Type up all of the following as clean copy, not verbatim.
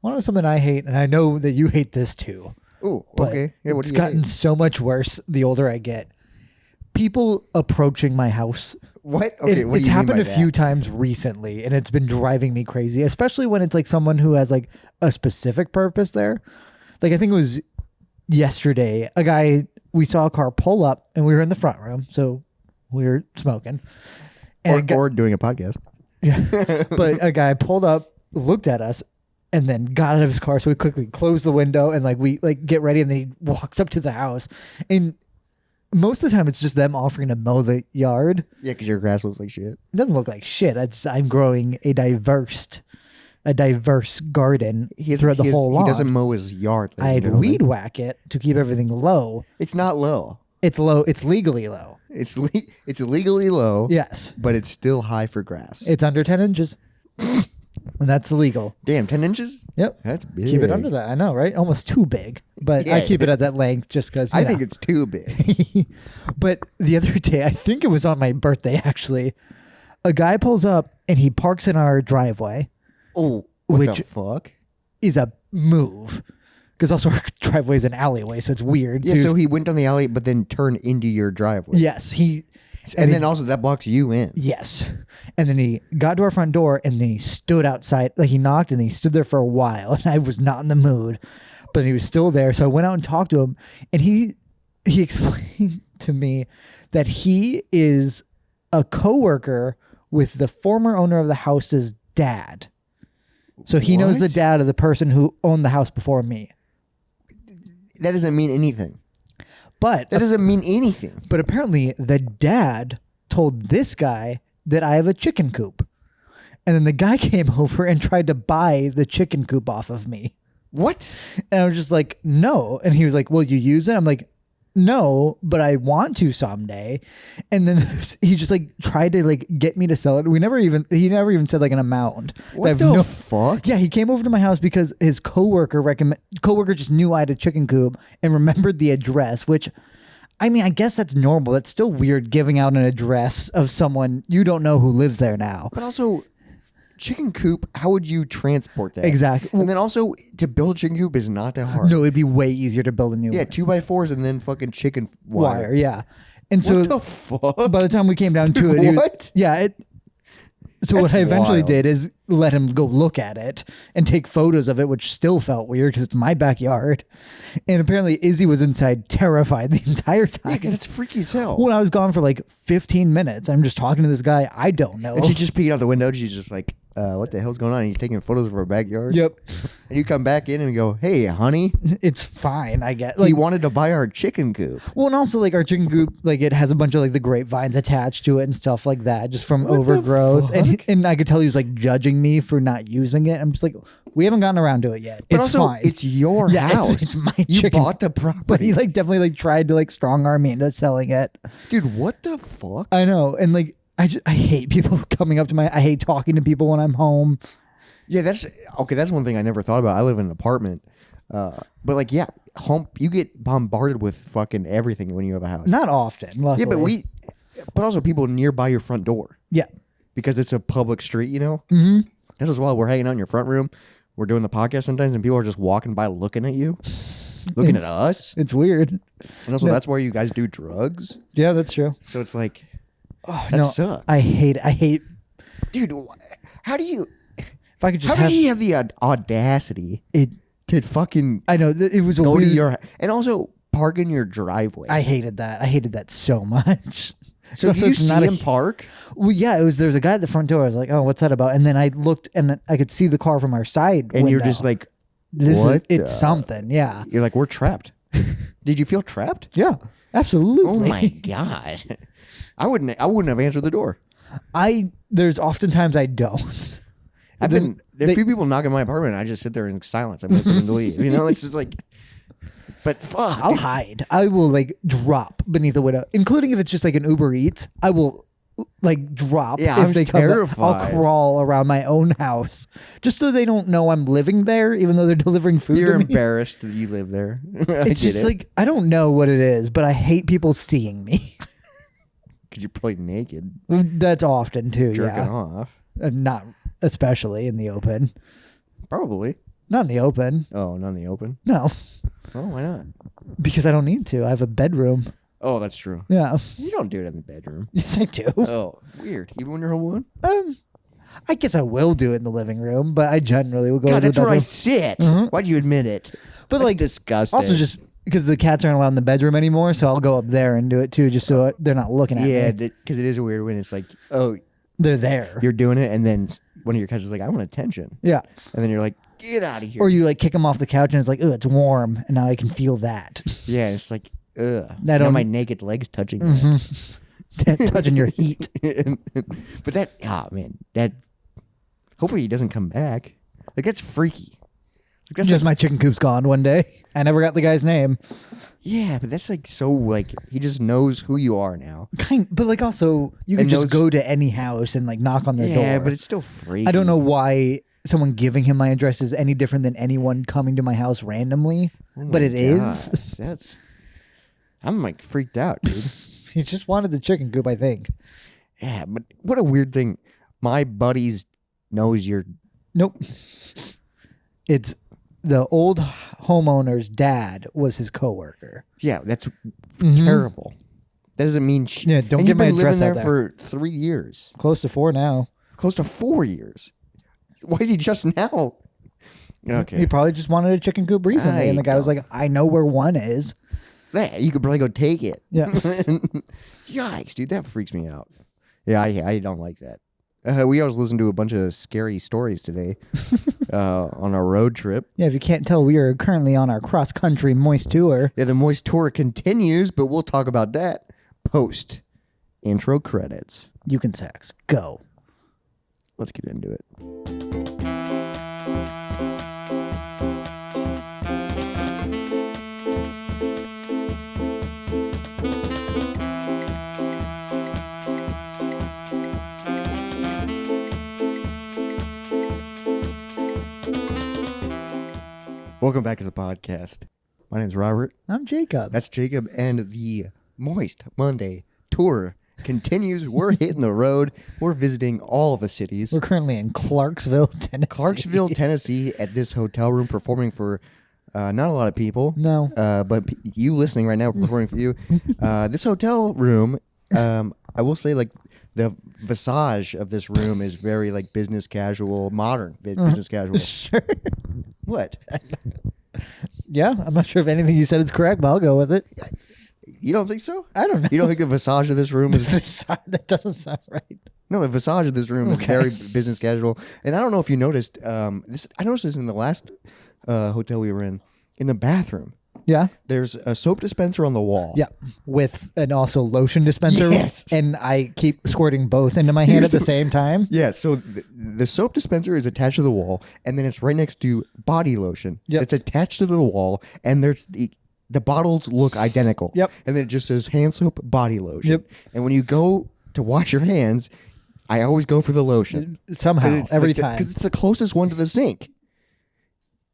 Want to know something I hate, and I know that you hate this too. Oh, But okay. Yeah, what it's do you gotten hate? so much worse the older I get. People approaching my house. What? Okay, what do It's you mean happened by a few that? times recently, and it's been driving me crazy, especially when it's like someone who has like a specific purpose there. Like I think it was yesterday, we saw a car pull up, and we were in the front room, so we were smoking. And Or doing a podcast. but a guy pulled up, looked at us, and then got out of his car. So we quickly closed the window and we get ready, and then he walks up to the house. And most of the time, it's just them offering to mow the yard. Yeah, because your grass looks like shit. It doesn't look like shit. I'm growing a diverse garden throughout the whole lawn. He doesn't mow his yard. I'd weed whack it to keep everything low. It's not low. It's low. It's legally low. It's legally low. Yes. But it's still high for grass. It's under 10 inches. And that's illegal. Damn, 10 inches? Yep. That's big. Keep it under that. I know, right? Almost too big. But I Yeah. keep it at that length just because. I think it's too big. But the other day, I think it was on my birthday actually, a guy pulls up and he parks in our driveway. Oh, what Which- the fuck? Is a move. Because also our driveway is an alleyway, so it's weird. Yeah, he so was- he went down the alley, but then turned into your driveway. Yes, And then also that blocks you in. Yes. And then he got to our front door and then he stood outside. Like he knocked and he stood there for a while. And I was not in the mood, but he was still there. So I went out and talked to him, and he explained to me that he is a coworker with the former owner of the house's dad. So he knows the What? dad of the person who owned the house before me. That doesn't mean anything. But That doesn't mean anything. But apparently the dad told this guy that I have a chicken coop. And then the guy came over and tried to buy the chicken coop off of me. What? And I was just like, no. And he was like, will you use it? I'm like, no, but I want to someday. And then he just like tried to like get me to sell it. He never even said like an amount. So I What have the fuck? Yeah, he came over to my house because his coworker just knew I had a chicken coop and remembered the address, which I mean, I guess that's normal. That's still weird giving out an address of someone you don't know who lives there now. But also, chicken coop, how would you transport that? Exactly. And then also, to build a chicken coop is not that hard. No, it'd be way easier to build a new Yeah, one. 2x4s and then fucking chicken Wire, yeah. And so What the fuck? by the time we came down to it, he was- What? yeah, so That's what I eventually wild. did is let him go look at it and take photos of it, which still felt weird because it's my backyard. And apparently Izzy was inside terrified the entire time. Yeah, because it's freaky as hell. When I was gone for like 15 minutes, I'm just talking to this guy I don't know. And she's just peeking out the window. She's just like, what the hell's going on? He's taking photos of her backyard. Yep. And you come back in and go, hey, honey, It's fine, I get. he Like, wanted to buy our chicken coop. well, and also like our chicken coop, like it has a bunch of like the grapevines attached to it and stuff like that, just from What the overgrowth. And fuck? and I could tell he was like judging me for not using it. I'm just like, we haven't gotten around to it yet. But It's also, fine. it's your Yeah, it's- house. it's my You chicken. bought the property. But he like definitely like tried to like strong arm me into selling it. Dude, what the fuck? I know, and like I hate people coming up to I hate talking to people when I'm home. Yeah, that's one thing I never thought about. I live in an apartment. But like, yeah, home, you get bombarded with fucking everything when you have a house. Not often, luckily. Yeah, but also people nearby your front door yeah. because it's a public street, you know? Mm-hmm. This is why we're hanging out in your front room. We're doing the podcast sometimes and people are just walking by looking at you, looking at us. It's weird. And also, that's where you guys do drugs. Yeah, that's true. So it's like, that No, sucks. I hate. Dude, how do you, If I could just how have did he have the audacity it. to fucking I know it was a go to weird. your, and also park in your driveway? I hated that. I hated that so much. So did you it's see not a- him park? Well, yeah, there was a guy at the front door. I was like, oh, what's that about? And then I looked and I could see the car from our side. And you're window. just like, This what it's the- something. Yeah. You're like, we're trapped. Did you feel trapped? Yeah. Absolutely. Oh my god! I wouldn't have answered the door. There's oftentimes I don't. I've been there. A few people knock at my apartment. And I just sit there in silence. I'm waiting for them to leave. You know, it's just like. But fuck, I'll hide. I will like drop beneath the window, including if it's just like an Uber Eats. I will like drop. Yeah, if I'm they come back. terrified. I'll crawl around my own house just so they don't know I'm living there, even though they're delivering food. you're to me. embarrassed that you live there. It's just like I don't know what it is, but I hate people seeing me. because you're probably naked, That's often too. jerking Yeah, off. Not especially in the open. Probably. Not in the open. Oh, not in the open? No, Oh, why not? because I don't need to. I have a bedroom. Oh, that's true. Yeah. You don't do it in the bedroom. Yes, I do. Oh, weird. Even when you're home alone? I guess I will do it in the living room, but I generally will go to God, the that's where I bedroom. sit. Why'd you admit it? But That's like disgusting. also just because the cats aren't allowed in the bedroom anymore, so I'll go up there and do it too, just so they're not looking at yeah, me. because it is a weird when it's like, oh, They're there. you're doing it, and then one of your cats is like, I want attention. Yeah. And then you're like, get out of here. Or you like kick them off the couch and it's like, oh, it's warm, and now I can feel that. Yeah, it's like, ugh. That Now don't- my naked legs touching Touching your heat. But that, man, that, hopefully he doesn't come back. Like, that's freaky. Like, that's Just my chicken coop's gone one day. I never got the guy's name. yeah, but that's like so, like, he just knows who you are now. But like also, you can And just those- go to any house and like knock on their door. Yeah, but it's still freaky. I don't know why someone giving him my address is any different than anyone coming to my house randomly, but it is. That's, I'm like freaked out, dude. He just wanted the chicken coop, I think. Yeah, but what a weird thing. My buddies knows you're. Nope. It's the old homeowner's dad was his coworker. Yeah, that's terrible. That doesn't mean shit. Yeah, don't and get you've my been living address out there there. for 3 years, Close to 4 now. close to 4 years. Why is he just now? Okay, He probably just wanted a chicken coop recently, and the guy was like, "I know where one is." yeah, you could probably go take it. Yeah. Yikes, dude, that freaks me out. Yeah, I don't like that. We always listen to a bunch of scary stories today on our road trip. Yeah, if you can't tell, we are currently on our cross-country moist tour. Yeah, the Moist Tour continues, but we'll talk about that post intro credits. You can sex. Go. Let's get into it. Welcome back to the podcast. My name's Robert. I'm Jacob. That's Jacob, and the Moist Monday tour continues. We're hitting the road. We're visiting all the cities. We're currently in Clarksville, Tennessee. Clarksville, Tennessee, at this hotel room, performing for not a lot of people. No. But you listening right now, performing for you. This hotel room, I will say, like, the visage of this room is very, like, business casual, modern business casual. Sure. What? Yeah, I'm not sure if anything you said is correct, but I'll go with it. You don't think so? I don't know. You don't think the visage of this room is... That doesn't sound right. No, the visage of this room is Okay. very business casual. And I don't know if you noticed, this. I noticed this in the last hotel we were in the bathroom. Yeah. There's a soap dispenser on the wall. Yeah. With an also lotion dispenser. Yes. And I keep squirting both into my hand at the same time. Yeah, so the soap dispenser is attached to the wall, and then it's right next to body lotion. Yep. It's attached to the wall, and there's the bottles look identical. Yep. And then it just says hand soap, body lotion. Yep. And when you go to wash your hands, I always go for the lotion. Somehow, every time. Because it's the closest one to the sink.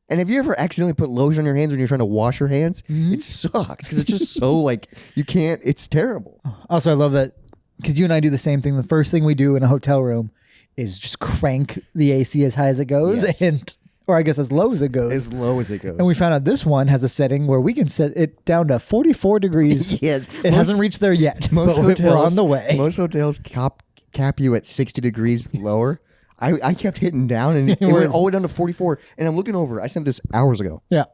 And have you ever accidentally put lotion on your hands when you're trying to wash your hands? Mm-hmm. It sucks because it's just so like you can't. It's terrible. Also, I love that because you and I do the same thing. The first thing we do in a hotel room is just crank the AC as high as it goes, Yes. or I guess as low as it goes. As low as it goes. And we found out this one has a setting where we can set it down to 44 degrees. Yes. It hasn't reached there yet, Most but hotels, we're on the way. Most hotels cap you at 60 degrees lower. I kept hitting down and it went all the way down to 44. And I'm looking over. I sent this hours ago. Yeah.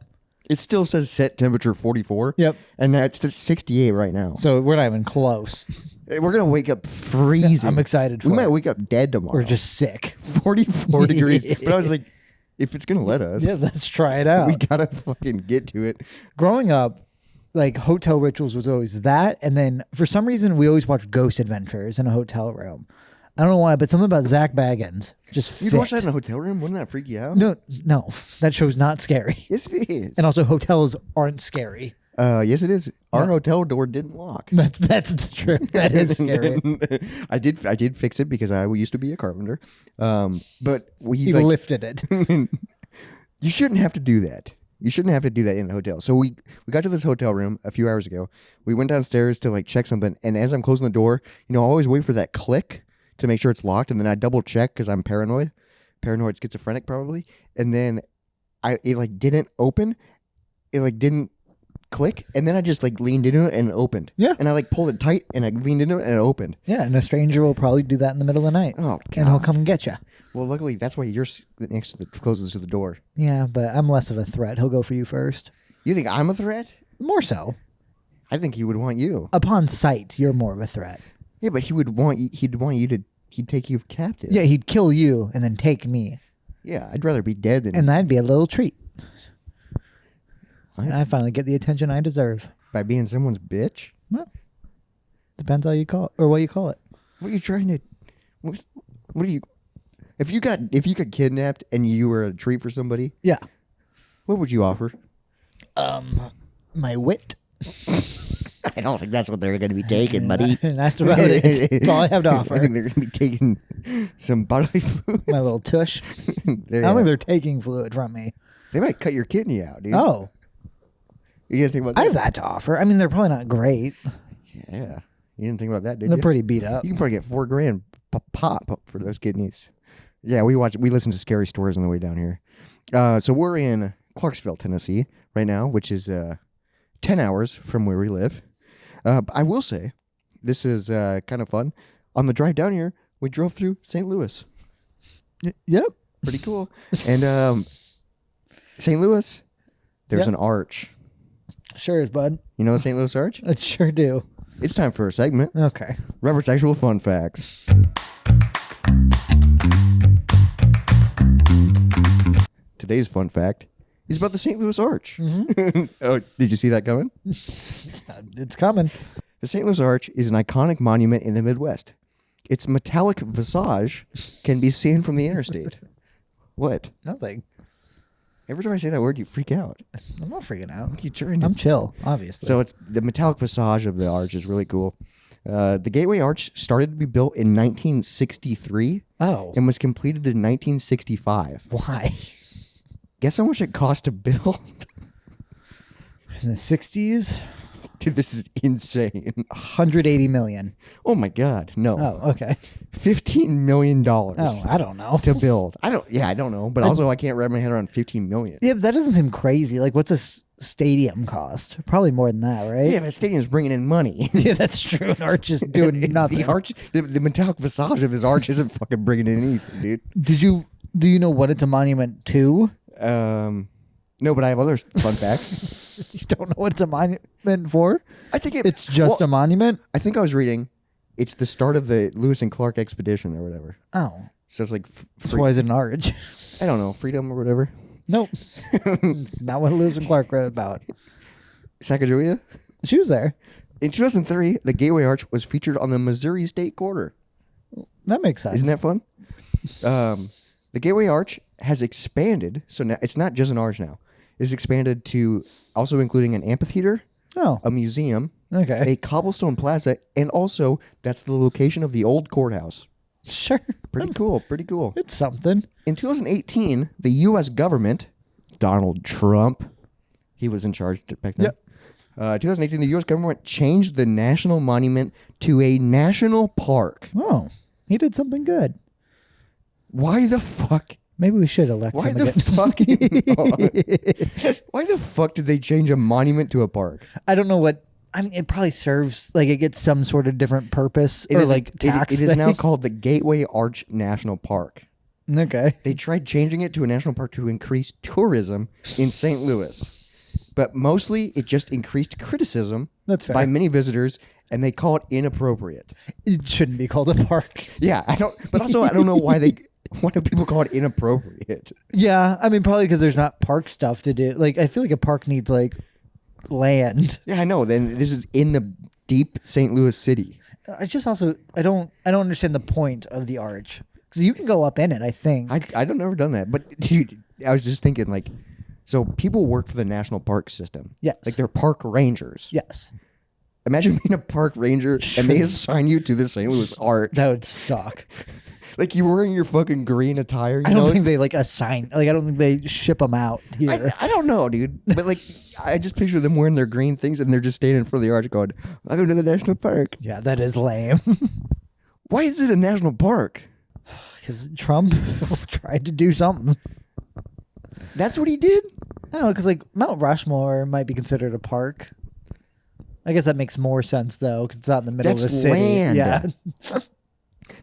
It still says set temperature 44. Yep. And it's at 68 right now. So we're not even close. We're going to wake up freezing. I'm excited for We might it. wake up dead tomorrow. We're just sick. 44 degrees. But I was like, if it's going to let us, Yeah, let's try it out. we got to fucking get to it. Growing up, like hotel rituals was always that. And then for some reason, we always watched Ghost Adventures in a hotel room. I don't know why, but something about Zach Baggins just You'd fit. watch that in a hotel room? Wouldn't that freak you out? No, that show's not scary. Yes, it is. And also, hotels aren't scary. Yes, it is. Our hotel door didn't lock. That's true. That is scary. I did fix it because I used to be a carpenter. But He like, lifted it. you shouldn't have to do that. You shouldn't have to do that in a hotel. So we got to this hotel room a few hours ago. We went downstairs to like check something, and as I'm closing the door, I always wait for that click to make sure it's locked, and then I double check because I'm paranoid schizophrenic probably, and then it like didn't open. It like didn't click, and then I just like leaned into it and it opened. Yeah. And I like pulled it tight and I leaned into it and it opened. Yeah, and a stranger will probably do that in the middle of the night. Oh, And he'll God. come and get you. Well, luckily that's why you're next to the closest to the door. Yeah, but I'm less of a threat. He'll go for you first. You think I'm a threat? More so. I think he would want you. Upon sight, you're more of a threat. Yeah, but he would want you. He'd want you to. He'd take you captive. Yeah, he'd kill you and then take me. Yeah, I'd rather be dead than. And that'd be a little treat. What? And I finally get the attention I deserve. By being someone's bitch. Well, depends how you call it, or what you call it. What are you trying to? What are you? If you got kidnapped and you were a treat for somebody, Yeah. what would you offer? My wit. I don't think that's what they're going to be taking, buddy. And that's about it. That's all I have to I offer. think they're going to be taking some bodily fluids. My little tush. I don't think they're taking fluid from me. They might cut your kidney out, dude. Oh, You didn't think about that? I have that to offer. I mean, they're probably not great. Yeah. You didn't think about that, did They're you? pretty beat up. You can probably get $4,000 pop for those kidneys. Yeah, we listen to scary stories on the way down here. So we're in Clarksville, Tennessee right now, which is 10 hours from where we live. I will say, this is kind of fun. On the drive down here, we drove through St. Louis. Yep. Pretty cool. And St. Louis, there's Yep. an arch. Sure is, bud. You know the St. Louis Arch? I sure do. It's time for a segment. Okay. Robert's actual fun facts. Today's fun fact is about the St. Louis Arch. Oh, did you see that coming? It's coming. The St. Louis Arch is an iconic monument in the Midwest. Its metallic visage can be seen from the interstate. What? Nothing. Every time I say that word, you freak out. I'm not freaking out. You turn. I'm chill, obviously. So it's the metallic visage of the arch is really cool. The Gateway Arch started to be built in 1963 oh, and was completed in 1965. why? Guess how much it cost to build? In the 60s, Dude, this is insane. 180 million. Oh my God, no. Oh, okay. $15 million Oh, I don't know. to build. I don't know. But also I can't wrap my head around 15 million. Yeah, but that doesn't seem crazy. Like, what's a stadium cost? Probably more than that, right? Yeah, but stadium's bringing in money. Yeah, that's true. An arch is doing nothing. The arch, the metallic visage of his arch isn't fucking bringing in anything, dude. Do you know what it's a monument to? No, but I have other fun facts. You don't know what it's a monument for? I think It's just a monument? I think I was reading. It's the start of the Lewis and Clark expedition or whatever. Oh. So it's like, So why is it an arch? I don't know, freedom or whatever. Nope. Not what Lewis and Clark wrote about. Sacagawea. She was there. In 2003, the Gateway Arch was featured on the Missouri State Quarter. That makes sense. Isn't that fun? The Gateway Arch has expanded, so now it's not just an arch now. It's expanded to also including an amphitheater, Oh, a museum, okay. a cobblestone plaza, and also that's the location of the old courthouse. Sure. Pretty cool. Pretty cool. It's something. In 2018, the U.S. government, Donald Trump, he was in charge back then. Yep. 2018, the U.S. government changed the national monument to a national park. Oh, he did something good. Why the fuck? Maybe we should elect Why him the again. fuck? Why the fuck did they change a monument to a park? I don't know what. I mean, it probably serves like it gets some sort of different purpose or like tax. It is now thing. called the Gateway Arch National Park. Okay. They tried changing it to a national park to increase tourism in St. Louis, but mostly it just increased criticism That's fair. by many visitors, and they call it inappropriate. It shouldn't be called a park. Yeah, I don't. But also, I don't know why they. Why do people call it inappropriate? Yeah, I mean, probably because there's not park stuff to do. Like, I feel like a park needs like land. Yeah, I know. Then this is in the deep St. Louis city. I just also I don't understand the point of the arch because you can go up in it. I think. I've never done that, but dude, I was just thinking like, so people work for the national park system. Yes. Like they're park rangers. Yes. Imagine being a park ranger and they assign you to the St. Louis Arch. That would suck. Like you wearing your fucking green attire. You I know? don't think they like assign. Like I don't think they ship them out here. I don't know, dude. But like, I just picture them wearing their green things and they're just standing in front of the arch going, "Welcome to the national park." Yeah, that is lame. Why is it a national park? Because Trump tried to do something. That's what he did? I don't know, because like Mount Rushmore might be considered a park. I guess that makes more sense though, because it's not in the middle of the That's city. land. Yeah,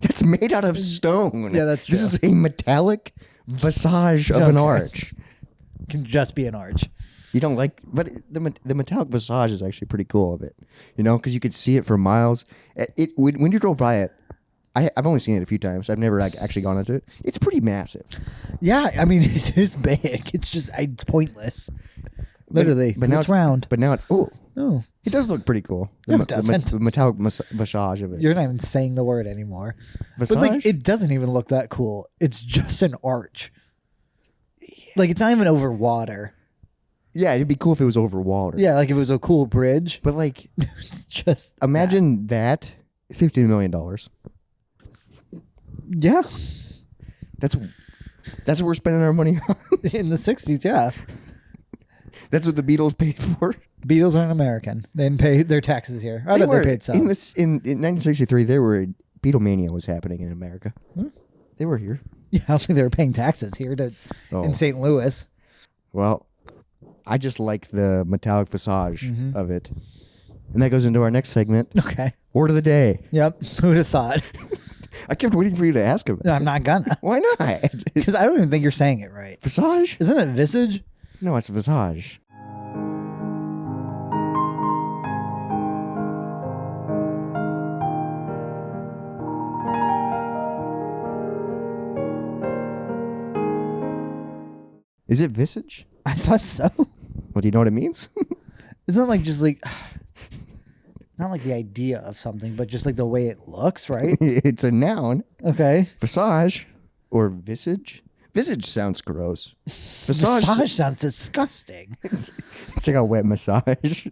That's made out of stone. Yeah, that's This true. is a metallic visage of an arch. can just be an arch. You don't like, but the metallic visage is actually pretty cool of it, because you could see it for miles. When you drove by it, I've only seen it a few times. I've never like actually gone into it. It's pretty massive. Yeah, I mean it is big. It's just it's pointless. Literally, but now it's round. But now it's Oh, it does look pretty cool. No, it doesn't. The metallic visage of it. you're not even saying the word anymore. Visage? But like, it doesn't even look that cool. It's just an arch. Like it's not even over water. Yeah, it'd be cool if it was over water. Yeah, like if it was a cool bridge. But like, It's just imagine that $15 million. yeah. That's what we're spending our money on. In the 60s, yeah. That's what the Beatles paid for. Beatles aren't American. They didn't pay their taxes here. I thought they paid some. in 1963. There were Beatlemania was happening in America. They were here. Yeah, I don't think they were paying taxes here in St. Louis. Well, I just like the metallic visage Mm-hmm. of it, and that goes into our next segment. Okay. Word of the day. Yep. Who'd have thought? I kept waiting for you to ask him. I'm not gonna. Why not? Because I don't even think you're saying it right. Visage? Isn't it visage? No, it's visage. Is it visage? I thought so. Well, do you know what it means? Isn't it like just like not like the idea of something, but just like the way it looks, right? It's a noun. Okay. Visage or visage. Visage sounds gross. Massage sounds disgusting. It's like a wet massage.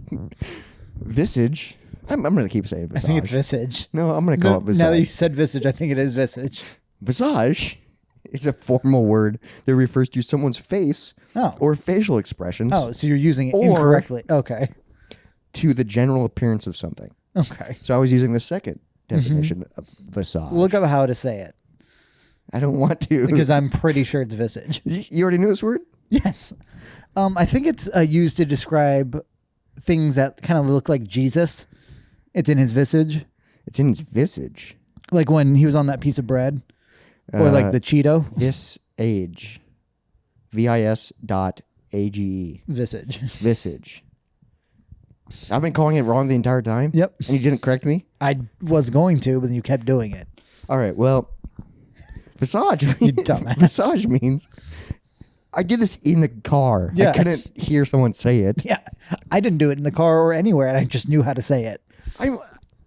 Visage. I'm going to keep saying I visage. think it's visage. No, I'm going to call it visage. Now that you said visage, I think it is visage. Visage is a formal word that refers to someone's face Oh. or facial expressions Oh, so you're using it Or- incorrectly. Okay. to the general appearance of something. Okay. So I was using the second definition of visage. Look up how to say it I don't want to. because I'm pretty sure it's visage. You already knew this word? Yes. I think it's used to describe things that kind of look like Jesus. It's in his visage. It's in his visage. Like when he was on that piece of bread. Or like the Cheeto. Visage. VIS.AGE. Visage. Visage. I've been calling it wrong the entire time. Yep. And you didn't correct me? I was going to, but then you kept doing it. All right. Well, visage. You dumbass. Visage means I did this in the car. Yeah. I couldn't hear someone say it. Yeah. I didn't do it in the car or anywhere, and I just knew how to say it.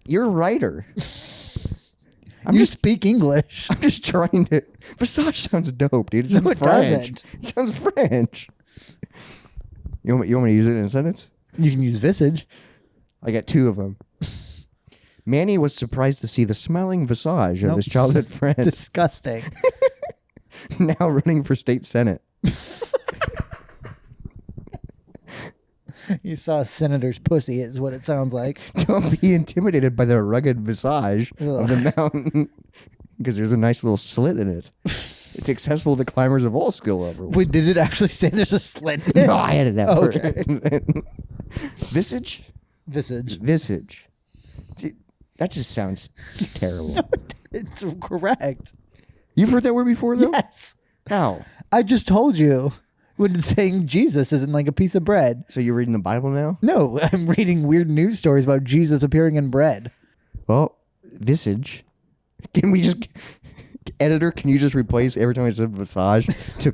You're a writer. You speak English. I'm just trying to. Visage sounds dope, dude. It sounds No, it French. doesn't. It sounds French. You want me to use it in a sentence? You can use visage. I got two of them. Manny was surprised to see the smiling visage of Nope. his childhood friend, Disgusting. now running for state senate. You saw a senator's pussy is what it sounds like. Don't be intimidated by the rugged visage of the mountain, because there's a nice little slit in it. It's accessible to climbers of all skill levels. Wait, did it actually say there's a slit in it? No, I added that word. Okay. Visage? Visage. Visage. See, that just sounds terrible. It's correct. You've heard that word before, though? Yes. How? I just told you when it's saying Jesus isn't like a piece of bread. So you're reading the Bible now? No, I'm reading weird news stories about Jesus appearing in bread. Well, visage. Can we just... Editor, can you just replace every time I said visage to...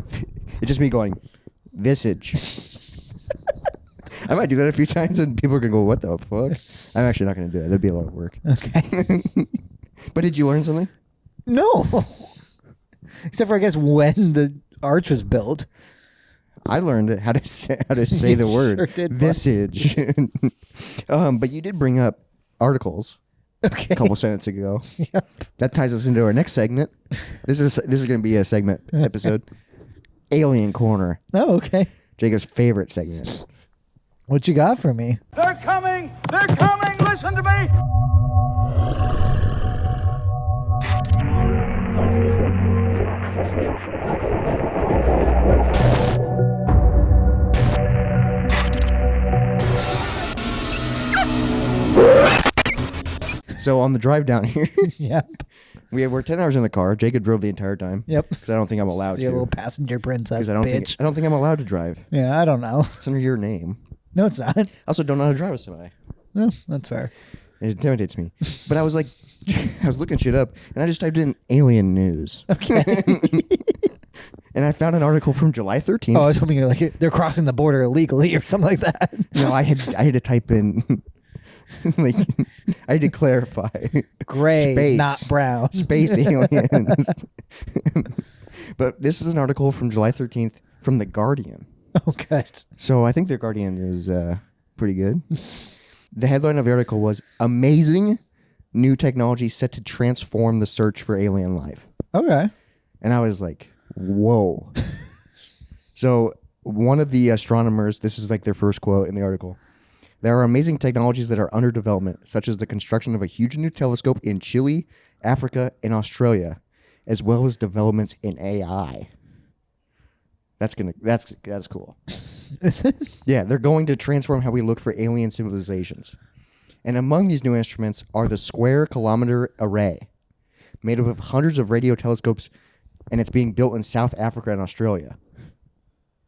It's just me going, visage. I might do that a few times and people are going to go, what the fuck? I'm actually not going to do that. That'd be a lot of work. Okay. But did you learn something? No. Except for, I guess, when the arch was built. I learned how to say the word Sure did, bud. visage. But you did bring up articles Okay. a couple sentences ago. Yep. That ties us into our next segment. This is going to be a segment episode. Alien Corner, Oh, okay. Jacob's favorite segment. What you got for me? They're coming! They're coming! Listen to me! So on the drive down here, Yep. we're 10 hours in the car. Jacob drove the entire time. Yep. Because I don't think I'm allowed You're a to. little passenger princess, Because I don't think I'm allowed to drive. Yeah, I don't know. It's under your name. No, it's not. I also don't know how to drive a semi. No, that's fair. It intimidates me. But I was like, I was looking shit up, and I just typed in alien news. Okay. And I found an article from July 13th. Oh, I was hoping you're like they're crossing the border illegally or something like that. No, I had to type in, like, I had to clarify. Gray, Space. not brown. Space aliens. But this is an article from July 13th from The Guardian. Oh, good. So I think The Guardian is pretty good. The headline of the article was Amazing New Technology Set to Transform the Search for Alien Life. Okay. And I was like, whoa. So one of the astronomers, this is like their first quote in the article. There are amazing technologies that are under development, such as the construction of a huge new telescope in Chile, Africa, and Australia, as well as developments in AI. That's cool. Is it? Yeah, they're going to transform how we look for alien civilizations. And among these new instruments are the Square Kilometer Array, made up of hundreds of radio telescopes, and it's being built in South Africa and Australia.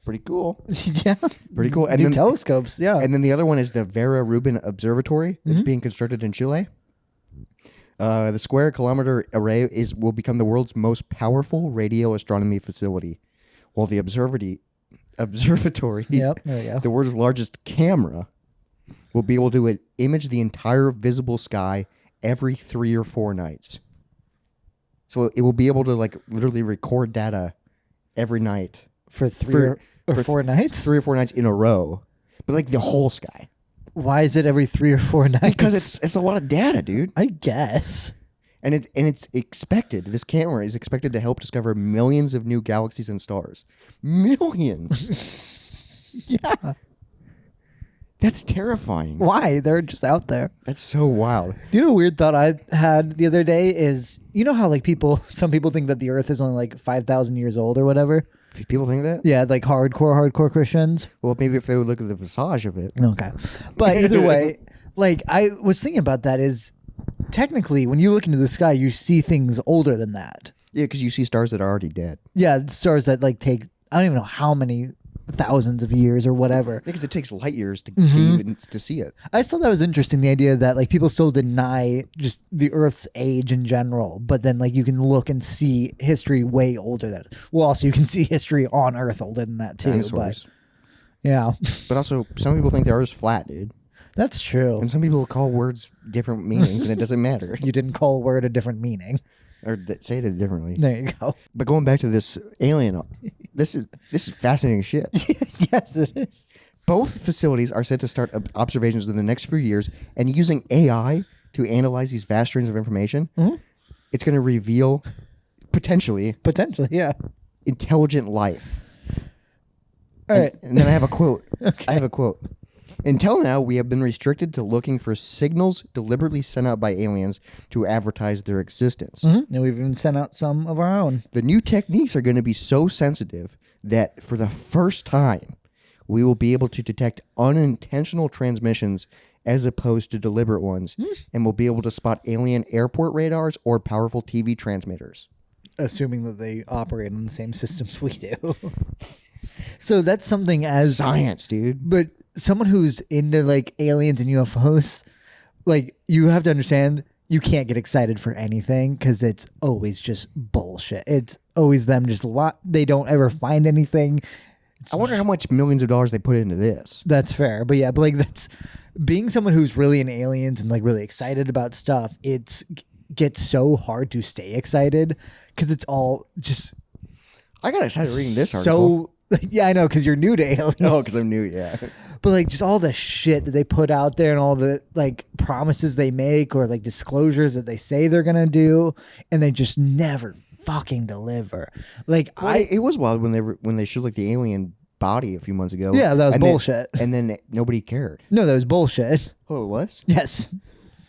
Pretty cool. Yeah. Pretty cool. And New then, telescopes. Yeah. and then the other one is the Vera Rubin Observatory that's being constructed in Chile. The Square Kilometer Array will become the world's most powerful radio astronomy facility, while the observatory, Yep. There we go. the world's largest camera, will be able to image the entire visible sky every 3 or 4 nights. So it will be able to like literally record data every night. For three For- or for 4 nights? 3 or 4 nights in a row. But like the whole sky. Why is it every 3 or 4 nights? Because it's a lot of data, dude. I guess. And it's expected. This camera is expected to help discover millions of new galaxies and stars. Millions. Yeah. That's terrifying. Why? They're just out there. That's so wild. You know, a weird thought I had the other day is, you know how like some people think that the Earth is only like 5,000 years old or whatever. People think that? Yeah, like hardcore Christians. Well, maybe if they would look at the visage of it. Okay, but either way, like I was thinking about that is technically when you look into the sky, you see things older than that. Yeah, because you see stars that are already dead. Yeah, stars that like take I don't even know how many thousands of years or whatever. Because it takes light years to even to see it. I just thought that was interesting, the idea that like people still deny just the Earth's age in general, but then like you can look and see history way older than it. Well, also you can see history on Earth older than that too. Dinosaurs. But yeah, But also, some people think the Earth is flat, dude. that's true. And some people call words different meanings, and it doesn't matter. You didn't call a word a different meaning. Or say it differently. There you go. But going back to this alien, this is fascinating shit. Yes, it is. Both facilities are set to start observations in the next few years, and using AI to analyze these vast streams of information, it's going to reveal potentially Yeah. intelligent life. All right. And then I have a quote. Okay. I have a quote. Until now, we have been restricted to looking for signals deliberately sent out by aliens to advertise their existence. And we've even sent out some of our own. The new techniques are going to be so sensitive that for the first time, we will be able to detect unintentional transmissions as opposed to deliberate ones, and we'll be able to spot alien airport radars or powerful TV transmitters. Assuming that they operate on the same systems we do. So that's something as Science, dude. But someone who's into like aliens and UFOs, like you have to understand you can't get excited for anything because it's always just bullshit. It's always them just they don't ever find anything. I wonder how much millions of dollars they put into this. That's fair. But yeah, but like that's being someone who's really into aliens and like really excited about stuff, gets so hard to stay excited because it's all just I got excited reading this article. so yeah, I know because you're new to aliens. Oh, because I'm new, yeah. But like just all the shit that they put out there and all the like promises they make or like disclosures that they say they're gonna do and they just never fucking deliver. Like It was wild when they showed like the alien body a few months ago. Yeah, that was and bullshit. Then nobody cared. No, that was bullshit. Oh, it was? Yes.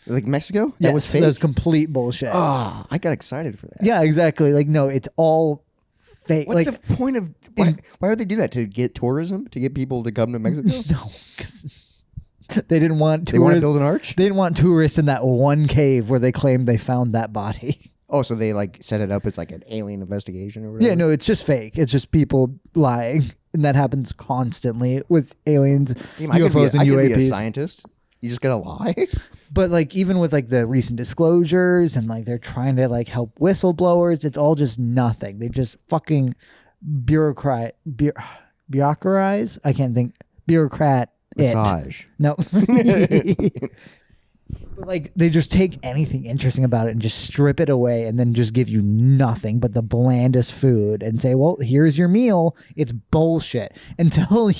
Like Mexico? Yes, That was fake? that was complete bullshit. Ah, I got excited for that. Yeah, exactly. Like no, it's all fake. What's like the point of why would they do that? To get tourism? To get people to come to Mexico? no, 'cause They didn't want They want to tourists. build an arch? They didn't want tourists in that one cave where they claimed they found that body. Oh, so they like set it up as like an alien investigation or whatever? Yeah, no, it's just fake. It's just people lying, and that happens constantly with aliens, Damn, UFOs, I and could be a UAPs. scientist. You just gotta lie. But like even with like the recent disclosures and like they're trying to like help whistleblowers, it's all just nothing. They just fucking bureaucratize. I can't think. Bureaucrat. Massage. No. But like they just take anything interesting about it and just strip it away and then just give you nothing but the blandest food and say, well, here's your meal. It's bullshit. Until a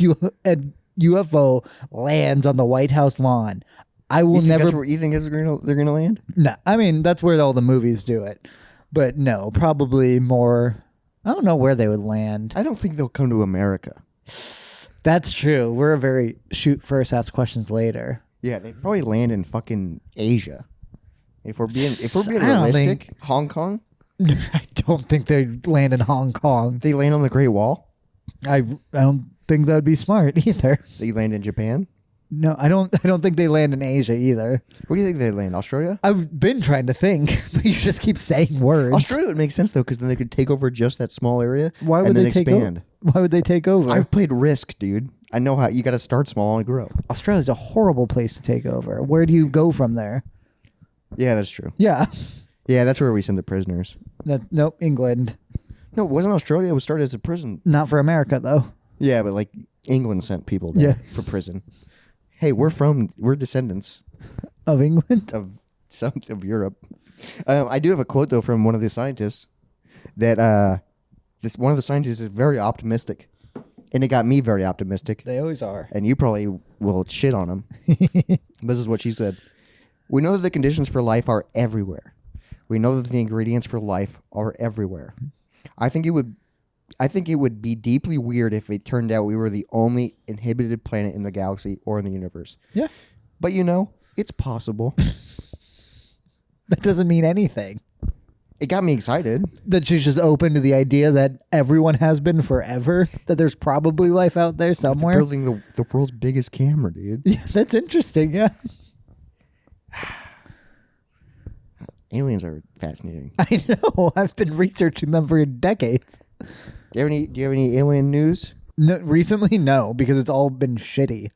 UFO lands on the White House lawn. I will never. That's where you think they're gonna land? No, I mean, that's where all the movies do it. But no, probably more. I don't know where they would land. I don't think they'll come to America. That's true. We're a very shoot first, ask questions later. Yeah, they probably land in fucking Asia. If we're being I don't realistic, Hong Kong. I don't think they'd land in Hong Kong. They land on the Great Wall. I don't think that'd be smart either. They land in Japan. No, I don't think they land in Asia either. Where do you think they land? Australia? I've been trying to think, but you just keep saying words. Australia would make sense though, because then they could take over just that small area. Why would and they then take expand? over? Why would they take over? I've played Risk, dude. I know how you got to start small and grow. Australia's a horrible place to take over. Where do you go from there? Yeah, that's true. Yeah. Yeah, that's where we send the prisoners. Nope, England. No, it wasn't Australia. It was started as a prison. Not for America though. Yeah, but like England sent people there for prison. Hey, we're descendants Of England? of some of Europe. I do have a quote though from one of the scientists that one of the scientists is very optimistic, and it got me very optimistic. They always are. And you probably will shit on him. This is what she said. We know that the conditions for life are everywhere. We know that the ingredients for life are everywhere. I think it would be deeply weird if it turned out we were the only inhabited planet in the galaxy or in the universe. Yeah. But it's possible. That doesn't mean anything. It got me excited. That she's just open to the idea that everyone has been forever, that there's probably life out there somewhere. Building the world's biggest camera, dude. Yeah, that's interesting, yeah. Aliens are fascinating. I know. I've been researching them for decades. Do you have any alien news? No, recently, no, because it's all been shitty.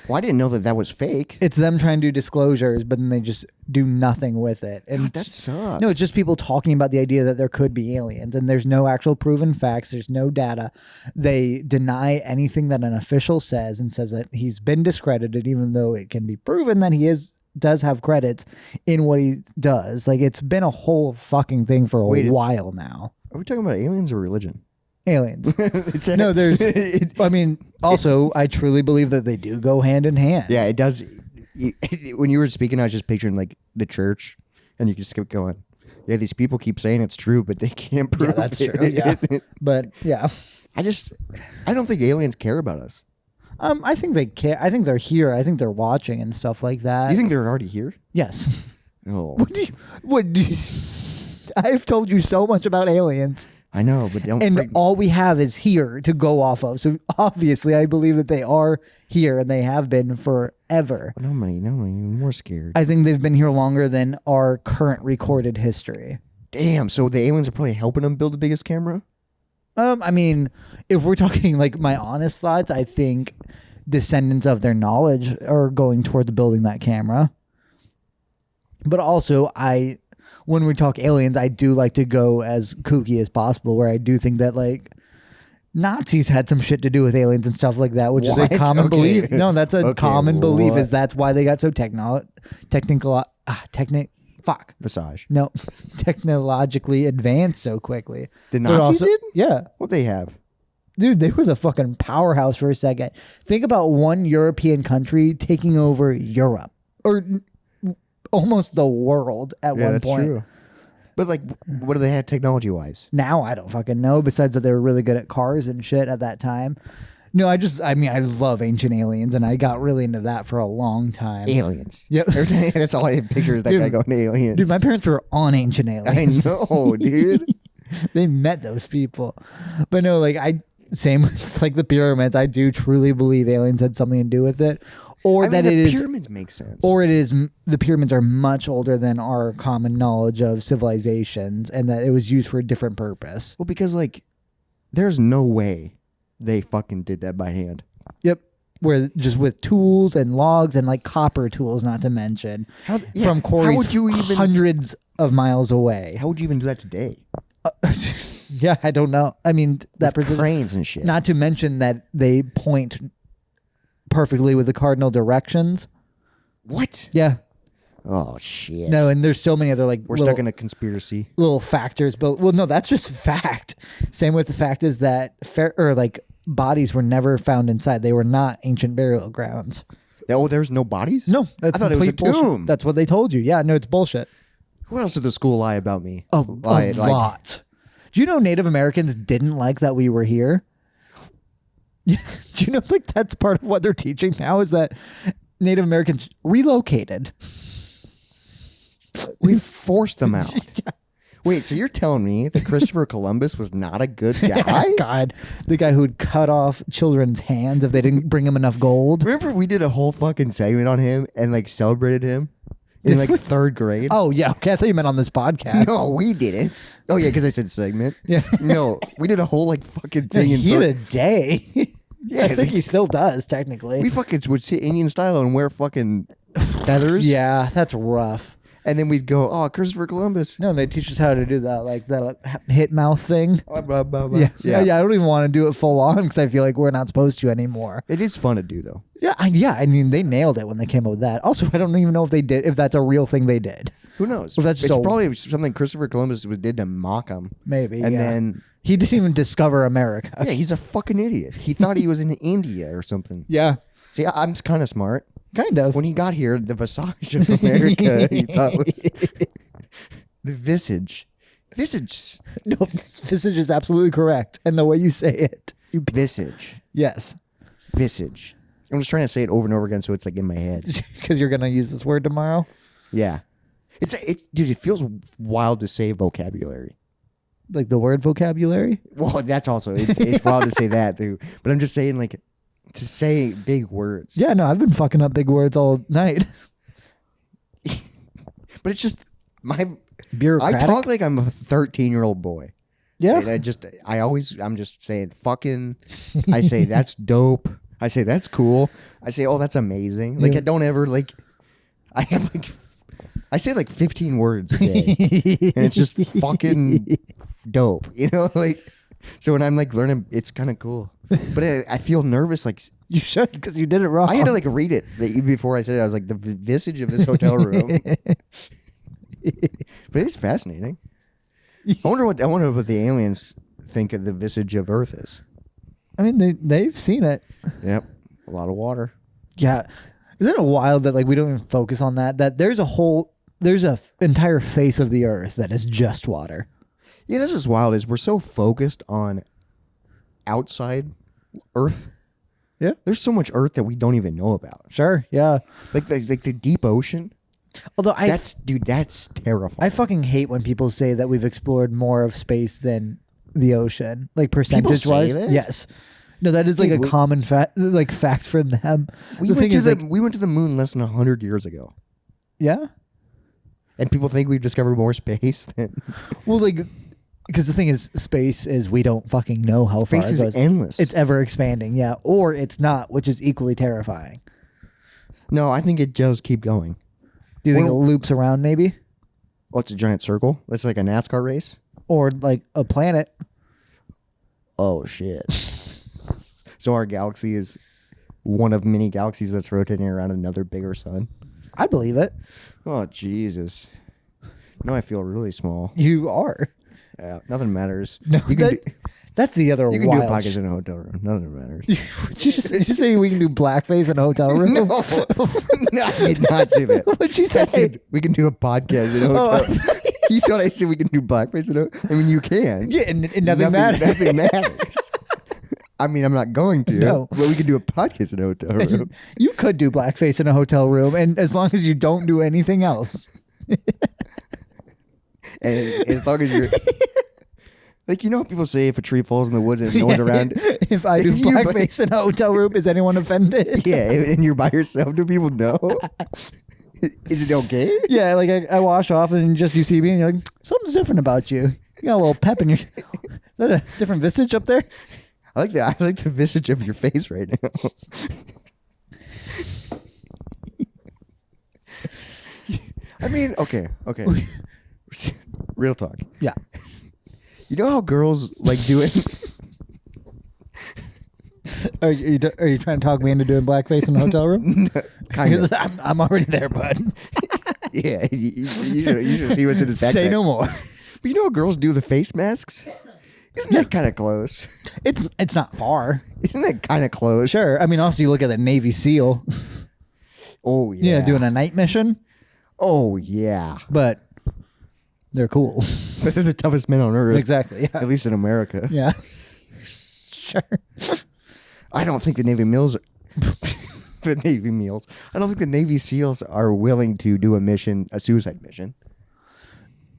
Well, I didn't know that was fake. It's them trying to do disclosures, but then they just do nothing with it. And God, that sucks. no, it's just people talking about the idea that there could be aliens, and there's no actual proven facts. There's no data. They deny anything that an official says and says that he's been discredited, even though it can be proven that he does have credits in what he does. Like, it's been a whole fucking thing for a while now. Are we talking about aliens or religion? Aliens. No, there's. I mean, also, I truly believe that they do go hand in hand. Yeah, it does. When you were speaking, I was just picturing like the church, and you just keep going. Yeah, these people keep saying it's true, but they can't prove Yeah, that's it. true. Yeah, but yeah, I don't think aliens care about us. I think they care. I think they're here. I think they're watching and stuff like that. You think they're already here? Yes. Oh, I've told you so much about aliens. I know, but don't. And all we have is here to go off of. So obviously, I believe that they are here and they have been forever. No, I'm even more scared. I think they've been here longer than our current recorded history. Damn, so the aliens are probably helping them build the biggest camera? I mean, if we're talking like my honest thoughts, I think descendants of their knowledge are going towards building that camera. But also, when we talk aliens, I do like to go as kooky as possible, where I do think that like Nazis had some shit to do with aliens and stuff like that, which is a What? common Okay. belief. No, that's a Okay, common belief. what? Is that's why they got so technologically advanced so quickly. The But Nazis also- did? Yeah. What they have? Dude, they were the fucking powerhouse for a second. Think about one European country taking over Europe, or almost the world at Yeah, one that's point. true. But like, what do they have technology-wise? Now I don't fucking know, besides that they were really good at cars and shit at that time. No, I love Ancient Aliens, and I got really into that for a long time. Aliens. Yep. Every time, that's all I have pictures of that Dude. guy going aliens. Dude, my parents were on Ancient I Aliens. know, dude. They met those people. But no, like Same with like the pyramids. I do truly believe aliens had something to do with it, or that it the is, pyramids make sense. or it is the pyramids are much older than our common knowledge of civilizations, and that it was used for a different purpose. well, because like, there's no way they fucking did that by hand. Yep. Where just with tools and logs and like copper tools, not to mention, from quarries would you even- hundreds of miles away. How would you even do that today? Yeah, I don't know. I mean, that With precision, cranes and shit. not to mention that they point perfectly with the cardinal directions. What? Yeah. Oh shit. No, and there's so many other like We're little, stuck in a conspiracy. little factors, but well, no, that's just fact. Same with the fact is that bodies were never found inside. They were not ancient burial grounds. Oh, there's no bodies? No, that's I thought it was a complete bullshit. tomb. That's what they told you. Yeah, no, it's bullshit. What else did the school lie about me? A Lie- like- lot. Do you know Native Americans didn't like that we were here? Do you know like that's part of what they're teaching now is that Native Americans relocated. We forced them out. Wait, so you're telling me that Christopher Columbus was not a good guy? God, the guy who would cut off children's hands if they didn't bring him enough gold. Remember we did a whole fucking segment on him and like celebrated him in like third grade? Oh yeah, okay. I thought you meant on this podcast. No, we didn't. Oh yeah, because I said segment. Yeah. No, we did a whole like fucking thing in He had a third. day. Yeah, I think he still does technically. We fucking would sit Indian style and wear fucking feathers. Yeah, that's rough. And then we'd go, oh, Christopher Columbus. No, they teach us how to do that, like that hit mouth thing. Blah, blah, blah, blah. Yeah. I don't even want to do it full on because I feel like we're not supposed to anymore. It is fun to do though. Yeah, I mean, they nailed it when they came up with that. Also, I don't even know if that's a real thing they did. Who knows? Well, that's it's so- probably something Christopher Columbus did to mock him. Maybe. And yeah. then, he didn't even discover America. yeah, he's a fucking idiot. He thought he was in India or something. Yeah, See, I'm kind of smart. kind of. When he got here, the visage of America, he thought was the visage. Visage. No, visage is absolutely correct, and the way you say it, Visage. yes, Visage. I'm just trying to say it over and over again so it's like in my head. because you're gonna use this word tomorrow. Yeah. It's dude, it feels wild to say vocabulary. Like the word vocabulary. Well, that's also it's wild to say that too. But I'm just saying like to say big words. Yeah, no, I've been fucking up big words all night. But it's just I Bureaucratic. talk like I'm a 13-year-old boy. Yeah. And I'm just saying fucking. I say that's dope. I say that's cool. I say, oh, that's amazing. Like Yeah. I don't ever like. I have like. I say like 15 words a day, and it's just fucking dope. You know, like. So when I'm like learning, it's kind of cool. But I feel nervous. Like You should, because you did it wrong. I had to like read it before I said it. I was like the visage of this hotel room. But it's fascinating. I wonder what the aliens think of the visage of Earth is. I mean, they've seen it. Yep, a lot of water. Yeah. Isn't it wild that like we don't even focus on that? That there's a entire face of the earth that is just water. Yeah, that's what's wild is we're so focused on outside Earth. Yeah. There's so much Earth that we don't even know about. Sure. Yeah. Like the deep ocean. Although That's terrifying. I fucking hate when people say that we've explored more of space than the ocean, like percentage wise. that? Yes. No, that is like Dude, a common fact for them. we The went thing to is, like, we went to the moon less than 100 years ago, yeah. and people think we've discovered more space than Well, like, because the thing is, space is we don't fucking know how far space it is goes. endless. It's ever expanding, yeah, or it's not, which is equally terrifying. No, I think it does keep going. Do you think Well- it loops around maybe, Oh, it's a giant circle. It's like a NASCAR race. or like a planet? Oh shit! So our galaxy is one of many galaxies that's rotating around another bigger sun. I believe it. Oh Jesus! No, I feel really small. You are. Yeah, nothing matters. No, you can, that's the other you can do a wild. podcast in a hotel room. Nothing matters. Did you say we can do blackface in a hotel room? No, I did not say that. What'd you I say? said we can do a podcast in a hotel. You thought I said we can do blackface in a hotel? I mean, you can. Yeah, and nothing matters. Nothing matters. I mean, I'm not going to. No. But we can do a podcast in a hotel room. You could do blackface in a hotel room, and as long as you don't do anything else. And as long as you're Like, you know how people say if a tree falls in the woods and no one's around? If I do You- blackface in a hotel room, is anyone offended? Yeah, and you're by yourself. Do people know? Is it okay? Yeah, like I wash off and just you see me and you're like, something's different about you. You got a little pep in your. Is that a different visage up there? I like the visage of your face right now. I mean, okay. Real talk. Yeah. You know how girls like doing? Are you trying to talk me into doing blackface in a hotel room? Kind of. Because I'm already there, bud. Yeah, you should see what's in his backpack. Say no more. But you know how girls do the face masks? Isn't that kind of close? It's not far. Isn't that kind of close? Sure. I mean, also you look at the Navy SEAL. Oh yeah. Yeah, doing a night mission, Oh yeah. but they're cool. But they're the toughest men on earth. Exactly. Yeah. At least in America. Yeah. Sure. I don't think the Navy Meals. The Navy Meals. I don't think the Navy SEALs are willing to do a suicide mission.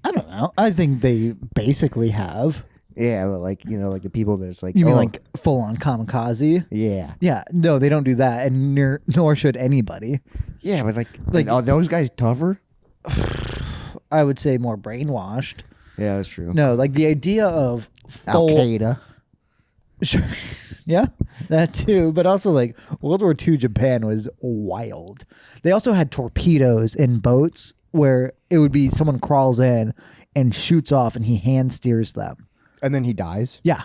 I don't know. I think they basically have. Yeah, but like like the people that's like. You mean oh, like full on kamikaze? Yeah. Yeah. No, they don't do that, and nor should anybody. Yeah, but Like- like are those guys tougher? I would say more brainwashed. Yeah, that's true. No, like the idea of Al full. Qaeda. Sure. Yeah, that too. But also, like, World War II Japan was wild. They also had torpedoes in boats where it would be someone crawls in and shoots off and he hand steers them. And then he dies. Yeah.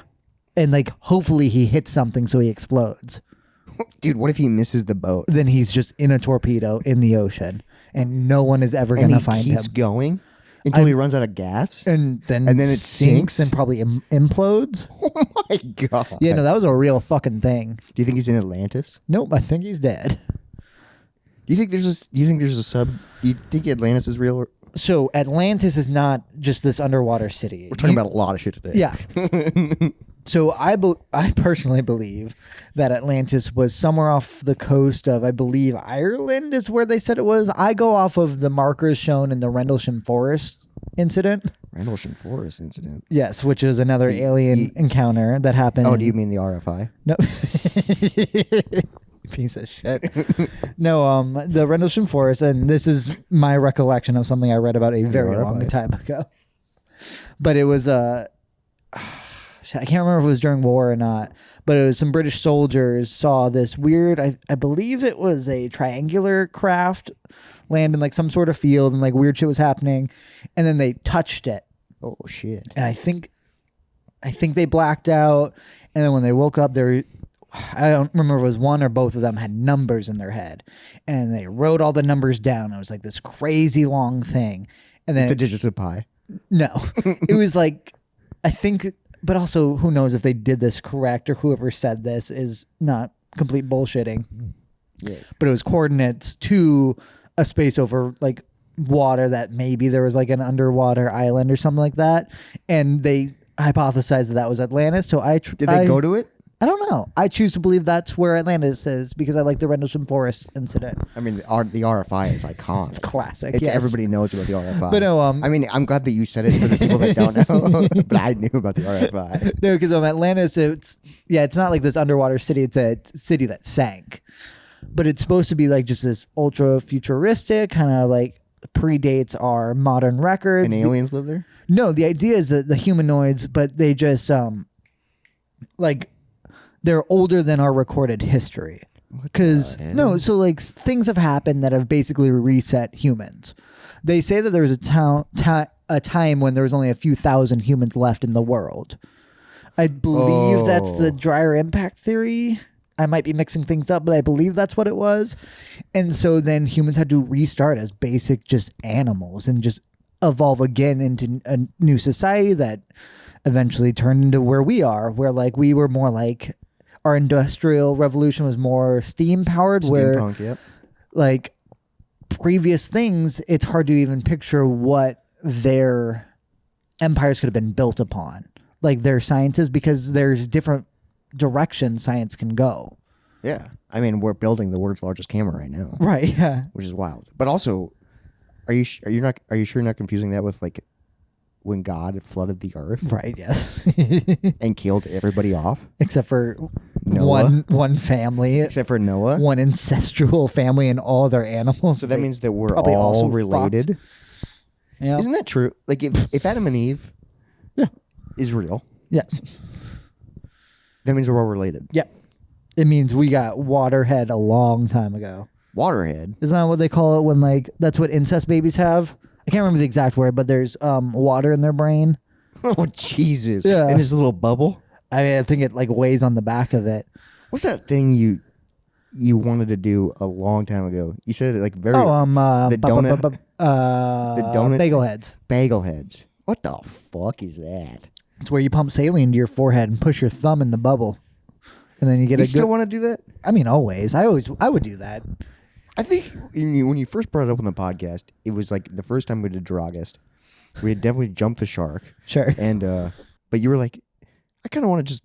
And, like, hopefully he hits something so he explodes. Dude, what if he misses the boat? Then he's just in a torpedo in the ocean and no one is ever going And to he find him. keeps going until he runs out of gas? And then it sinks sinks? and probably implodes. Oh my god. Yeah, no, that was a real fucking thing. Do you think he's in Atlantis? Nope, I think he's dead. Do you think there's a sub? Do you think Atlantis is real? Or, So Atlantis is not just this underwater city. we're talking about a lot of shit today. Yeah. So I personally believe that Atlantis was somewhere off the coast of, I believe, Ireland is where they said it was. I go off of the markers shown in the Rendlesham Forest incident. Rendlesham Forest incident. Yes, which is another alien encounter that happened. Oh, do you mean the RFI? No. Piece of shit. No, the Rendlesham Forest, and this is my recollection of something I read about a very long time ago. But it was I can't remember if it was during war or not, but it was some British soldiers saw this weird, I believe it was a triangular craft land in like some sort of field and like weird shit was happening, and then they touched it. Oh shit. And I think they blacked out, and then when they woke up, I don't remember if it was one or both of them had numbers in their head, and they wrote all the numbers down. It was like this crazy long thing, and then The digits of pi. no, it was like, I think, but also who knows if they did this correct or whoever said this is not complete bullshitting. Yeah. But it was coordinates to a space over like water that maybe there was like an underwater island or something like that, and they hypothesized that was Atlantis. So Did they go to it? I don't know. I choose to believe that's where Atlantis is because I like the Rendlesham Forest incident. I mean, the RFI is iconic. It's classic. It's yes. everybody knows about the RFI. But no, I mean, I'm glad that you said it for the people that don't know. But I knew about the RFI. No, because Atlantis, it's not like this underwater city. It's a city that sank, but it's supposed to be like just this ultra futuristic kind of like predates our modern records. And aliens live there? No, the idea is that the humanoids, but they just like they're older than our recorded history. Because no, so like things have happened that have basically reset humans. They say that there was a time when there was only a few thousand humans left in the world. I believe that's the drier impact theory. I might be mixing things up, but I believe that's what it was. And so then humans had to restart as basic just animals and just evolve again into a new society that eventually turned into where we are, where like we were more like our industrial revolution was more steam powered, where Steampunk, yep. like previous things, it's hard to even picture what their empires could have been built upon, like their sciences, because there's different directions science can go. Yeah. I mean, we're building the world's largest camera right now. Right. Yeah. Which is wild. But also, are you sure you're not confusing that with like when God flooded the earth Right. Yes. and killed everybody off? Except for Noah? one family, Except for Noah? one ancestral family, and all their animals. So that They means that we're probably also all related? Yeah. Isn't that true? Like, if Adam and Eve is real, Yes. that means we're all related. Yep. It means we got waterhead a long time ago. Waterhead? Isn't that what they call it when, like, that's what incest babies have? I can't remember the exact word, but there's water in their brain. Oh, Jesus. Yeah. And this little bubble? I mean, I think it like weighs on the back of it. What's that thing you wanted to do a long time ago? You said it like very... The donut- the donut- bagel heads. bagel heads. What the fuck is that? It's where you pump saline to your forehead and push your thumb in the bubble, and then you get You a still good. want to do that? I mean, always. I would do that. I think when you first brought it up on the podcast, it was like the first time we did Drogist. We had definitely jumped the shark. Sure. And but you were like, I kind of want to just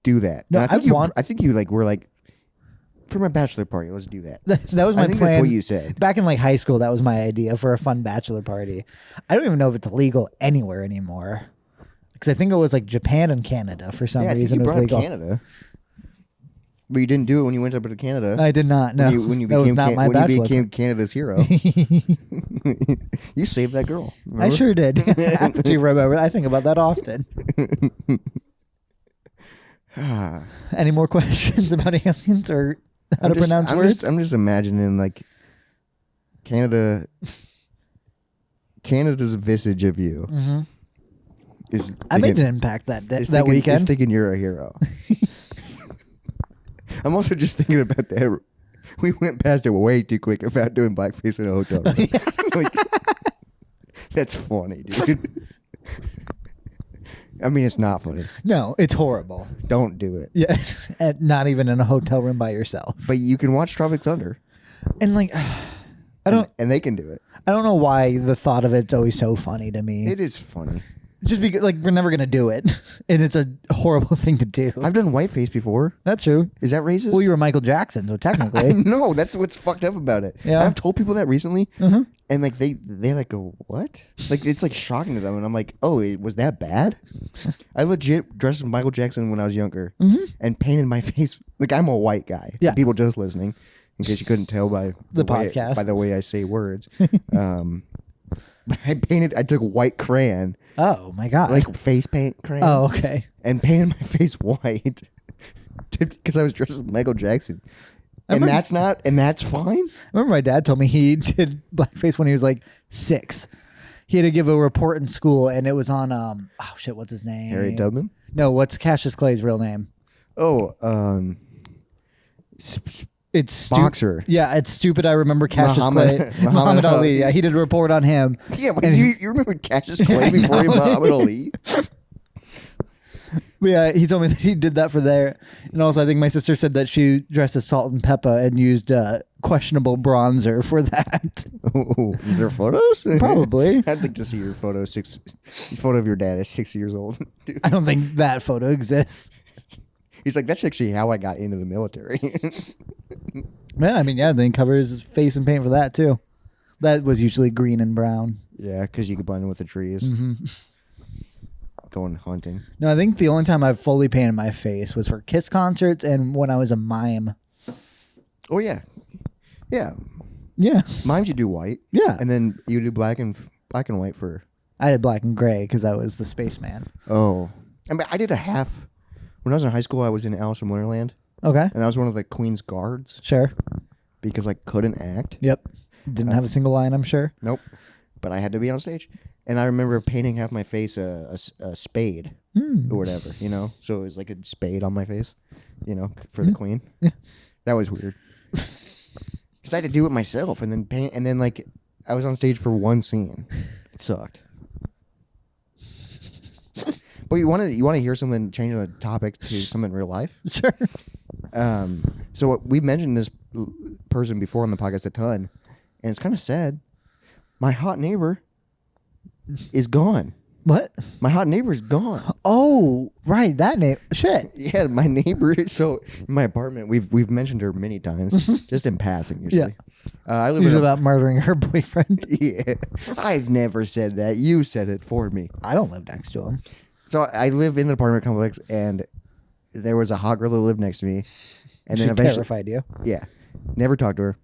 do that. No, And I think I I think you like were like, for my bachelor party, let's do that. That was my I think plan. that's what you said. Back in like high school, that was my idea for a fun bachelor party. I don't even know if it's legal anywhere anymore. Because I think it was like Japan and Canada for some Yeah, I think reason. you It was brought up legal. Canada. But you didn't do it when you went up to Canada. I did not. No, When you that was became, not my when you bachelor. became Canada's hero. You saved that girl. I Remember? sure did. I do remember. I think about that often. Any more questions about aliens or how to pronounce words? I'm just imagining like Canada's visage of you is. I made thinking- an impact that is that thinking- weekend. Is thinking you're a hero. I'm also just thinking about that. We went past it way too quick about doing blackface in a hotel room. Like, that's funny, dude. I mean, it's not funny. No, it's horrible. Don't do it. Yes, and not even in a hotel room by yourself. But you can watch Tropic Thunder. And like, I don't And they can do it. know why the thought of it's always so funny to me. It is funny. Just because like we're never gonna do it, and it's a horrible thing to do. I've done whiteface before. That's true. Is that racist? Well, you were Michael Jackson, so I technically, know. That's what's fucked up about it. Yeah. I've told people that recently, and like they like go, what? Like it's like shocking to them, and I'm like, oh, was that bad? I legit dressed as Michael Jackson when I was younger, and painted my face. Like I'm a white guy. Yeah. People just listening, in case you couldn't tell by The way- podcast. by the way I say words. But I took white crayon, oh my god, like face paint crayon. oh okay. And painted my face white because I was dressed as Michael Jackson. And remember- that's fine. I remember my dad told me he did blackface when he was like 6. He had to give a report in school, and it was on oh shit, what's his name? Harriet Tubman. No, what's Cassius Clay's real name? Oh, It's boxer. Yeah, it's stupid. I remember Cassius Muhammad- Clay, Muhammad Muhammad Ali. Ali. Yeah, he did a report on him. Yeah, but And you remember Cassius Clay I before know. Muhammad Ali? But yeah, he told me that he did that for there. And also, I think my sister said that she dressed as Salt and Pepper and used questionable bronzer for that. Oh, is there photos? Probably. I'd like to see your photo. Photo of your dad at 6 years old. Dude. I don't think that photo exists. He's like, that's actually how I got into the military. Yeah, I mean, yeah, then covers his face and paint for that too. That was usually green and brown. Yeah, because you could blend in with the trees. Going hunting. No, I think the only time I've fully painted my face was for Kiss concerts and when I was a mime. Oh yeah, yeah. Yeah, Mimes you do white. yeah. And then you do black and white for. I did black and gray because I was the spaceman. Oh, I mean, I did a half. When I was in high school, I was in Alice in Wonderland, Okay, and I was one of the Queen's guards sure. because I couldn't act. Yep. Didn't have a single line, I'm sure. Nope. But I had to be on stage, and I remember painting half my face a spade or whatever, you know. So it was like a spade on my face, you know, for the Queen. Yeah. That was weird because I had to do it myself, and then paint, and then like I was on stage for one scene. It sucked. But you want to hear something, change the topic to something in real life? Sure. So we mentioned this person before on the podcast a ton, and it's kind of sad. My hot neighbor is gone. What? My hot neighbor is gone. Oh, right. That name. Shit. Yeah, my neighbor. So in my apartment, we've mentioned her many times, just in passing usually. I live Usually in a, about murdering her boyfriend. yeah. I've never said that. You said it for me. I don't live next to him. So I live in an apartment complex, and there was a hot girl that lived next to me. And She then eventually, terrified you. yeah, never talked to her.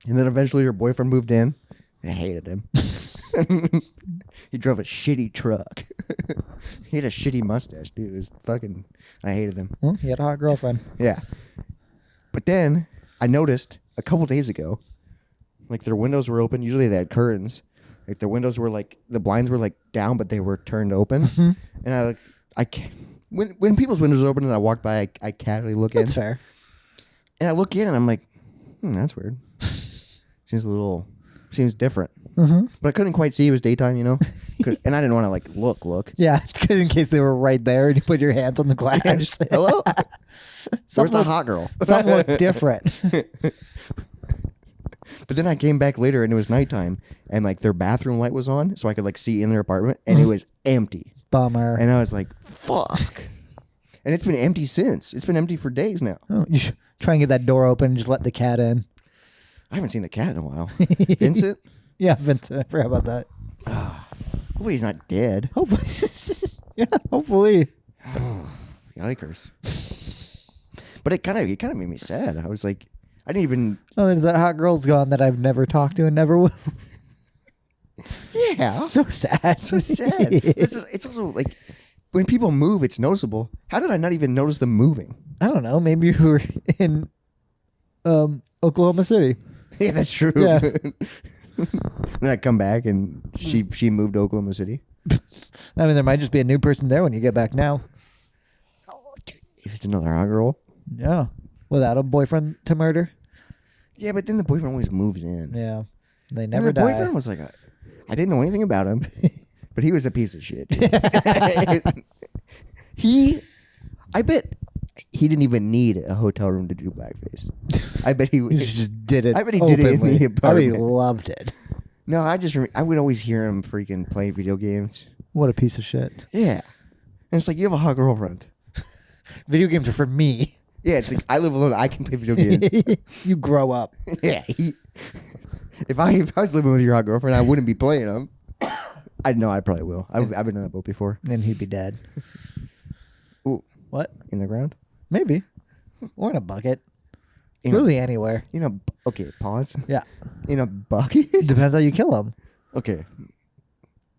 And then eventually her boyfriend moved in. I hated him. He drove a shitty truck. He had a shitty mustache, dude. It was fucking, I hated him. Well, he had a hot girlfriend. Yeah. But then I noticed a couple days ago, like their windows were open. Usually they had curtains. Like their windows were like, the blinds were like down, but they were turned open. Mm-hmm. And I can't, when people's windows are open and I walk by, I casually look That's in. fair. And I look in and I'm like, that's weird. Seems different. Mm-hmm. But I couldn't quite see it was daytime, you know? And I didn't want to like look. Yeah, because in case they were right there and you put your hands on the glass. I just, hello? Where's the hot girl? Something looked different. But then I came back later and it was nighttime and like their bathroom light was on so I could like see in their apartment and it was empty. Bummer. And I was like, fuck. And it's been empty since. It's been empty for days now. Oh, you should try and get that door open and just let the cat in. I haven't seen the cat in a while. Vincent? Yeah, Vincent. I forgot about that. Hopefully he's not dead. Hopefully. Yeah, hopefully. Yikers. But it kind of made me sad. I was like, I didn't even. Oh, there's that hot girl's gone that I've never talked to and never will. Yeah. So sad. So sad. It's also like when people move, it's noticeable. How did I not even notice them moving? I don't know. Maybe you were in Oklahoma City. Yeah, that's true. Yeah. Then I come back and she moved to Oklahoma City. I mean, there might just be a new person there when you get back now. If it's another hot girl. Yeah. Without a boyfriend to murder. Yeah, but then the boyfriend always moves in. Yeah. They And never the die. boyfriend was like, I didn't know anything about him, but he was a piece of shit. I bet he didn't even need a hotel room to do blackface. I bet he just did it. I bet he did it in openly. the I bet he apartment. loved it. No, I would always hear him freaking playing video games. What a piece of shit. Yeah. And it's like, you have a hot girlfriend. Video games are for me. Yeah, it's like, I live alone. I can play video games. You grow up. Yeah. If I was living with your hot girlfriend, I wouldn't be playing them. I know I probably will. I've been on that boat before. Then he'd be dead. Ooh, What? in the ground? Maybe. Or in a bucket. In a- Really anywhere. Okay, pause. Yeah. In a bucket? Depends how you kill them. Okay.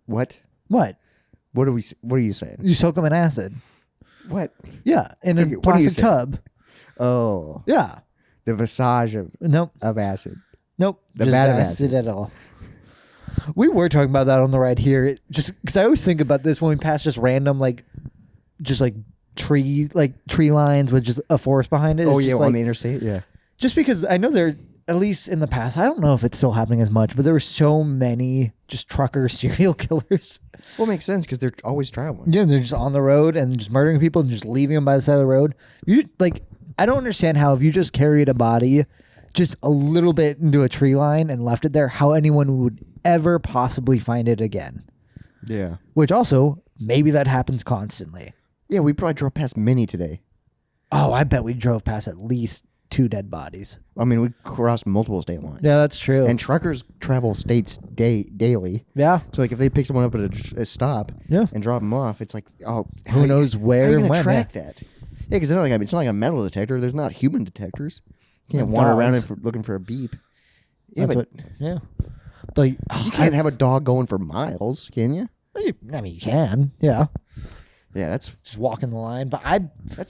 What? What? What are you saying? You soak them in acid. What? Yeah. In Okay, a what are you plastic saying? tub. Oh. Yeah. The visage Nope. of acid. Nope. The just vat of acid acid. at all. We were talking about that on the ride here. Just because I always think about this when we pass just random tree lines with just a forest behind it. Oh, It's yeah, just on like- the interstate? Yeah. just because I know there, at least in the past, I don't know if it's still happening as much, but there were so many just trucker serial killers. Well, it makes sense because they're always traveling. Yeah, they're just on the road and just murdering people and just leaving them by the side of the road. I don't understand how if you just carried a body just a little bit into a tree line and left it there, how anyone would ever possibly find it again. Yeah. Which also, maybe that happens constantly. Yeah, we probably drove past many today. Oh, I bet we drove past at least 2 dead bodies. I mean, we crossed multiple state lines. Yeah, that's true. And truckers travel states daily. yeah. So, like, if they pick someone up at a stop Yeah. and drop them off, it's like, oh, Who knows where how are you and gonna when, track that? Yeah, because it's not like a metal detector. There's not human detectors. You can't Like wander around dogs. looking for a beep. Yeah, That's but yeah. But you can't have a dog going for miles, can you? I mean, you can. Yeah. Yeah, that's Just walking the line. But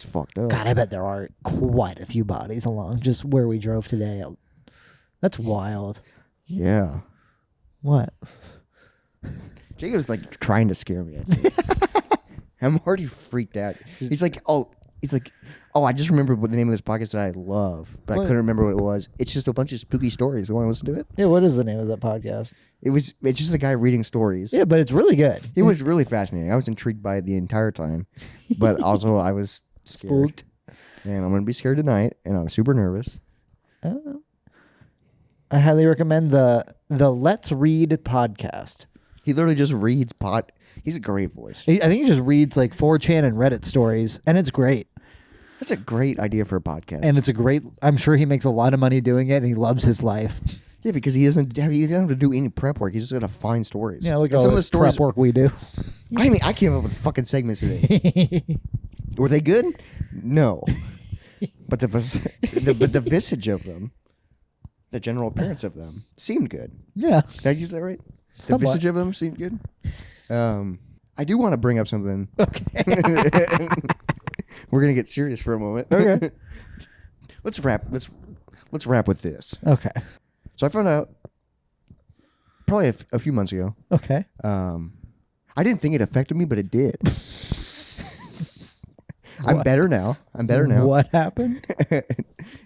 fucked up. God, I bet there are quite a few bodies along just where we drove today. That's wild. Yeah. What? Jacob's like trying to scare me. I think. I'm already freaked out. He's like, oh, I just remembered what the name of this podcast that I love, but I What? couldn't remember what it was. It's just a bunch of spooky stories. You want to listen to it? Yeah, what is the name of that podcast? It's just a guy reading stories. Yeah, but it's really good. It was really fascinating. I was intrigued by it the entire time, but also I was scared. Spooked. And I'm going to be scared tonight, and I'm super nervous. I highly recommend the Let's Read podcast. He literally just reads He's a great voice. I think he just reads like 4chan and Reddit stories, and it's great. That's a great idea for a podcast. And it's a great, I'm sure he makes a lot of money doing it, and he loves his life. Yeah, because he doesn't have to do any prep work. He's just gonna find stories. Yeah, look And at some all of the this stories. prep work we do. I mean, I came up with fucking segments today. Were they good? No. But the visage of them, the general appearance of them, seemed good. Yeah. Did I use that right? The Somewhat. visage of them seemed good. I do want to bring up something. Okay. We're gonna get serious for a moment. Okay. Let's wrap with this. Okay. So I found out probably a few months ago. Okay. I didn't think it affected me, but it did. I'm better now. What happened?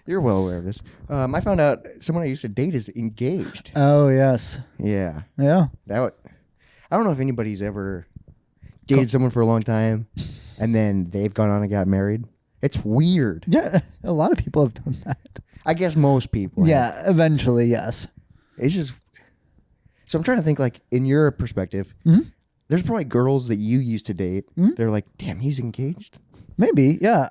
You're well aware of this. I found out someone I used to date is engaged. Oh, yes. Yeah. Yeah. I don't know if anybody's ever dated someone for a long time and then they've gone on and got married. It's weird. Yeah. A lot of people have done that. I guess most people. Yeah. Eventually, yes. It's just. So I'm trying to think, like, in your perspective, there's probably girls that you used to date. They're like, damn, he's engaged. Maybe. Yeah.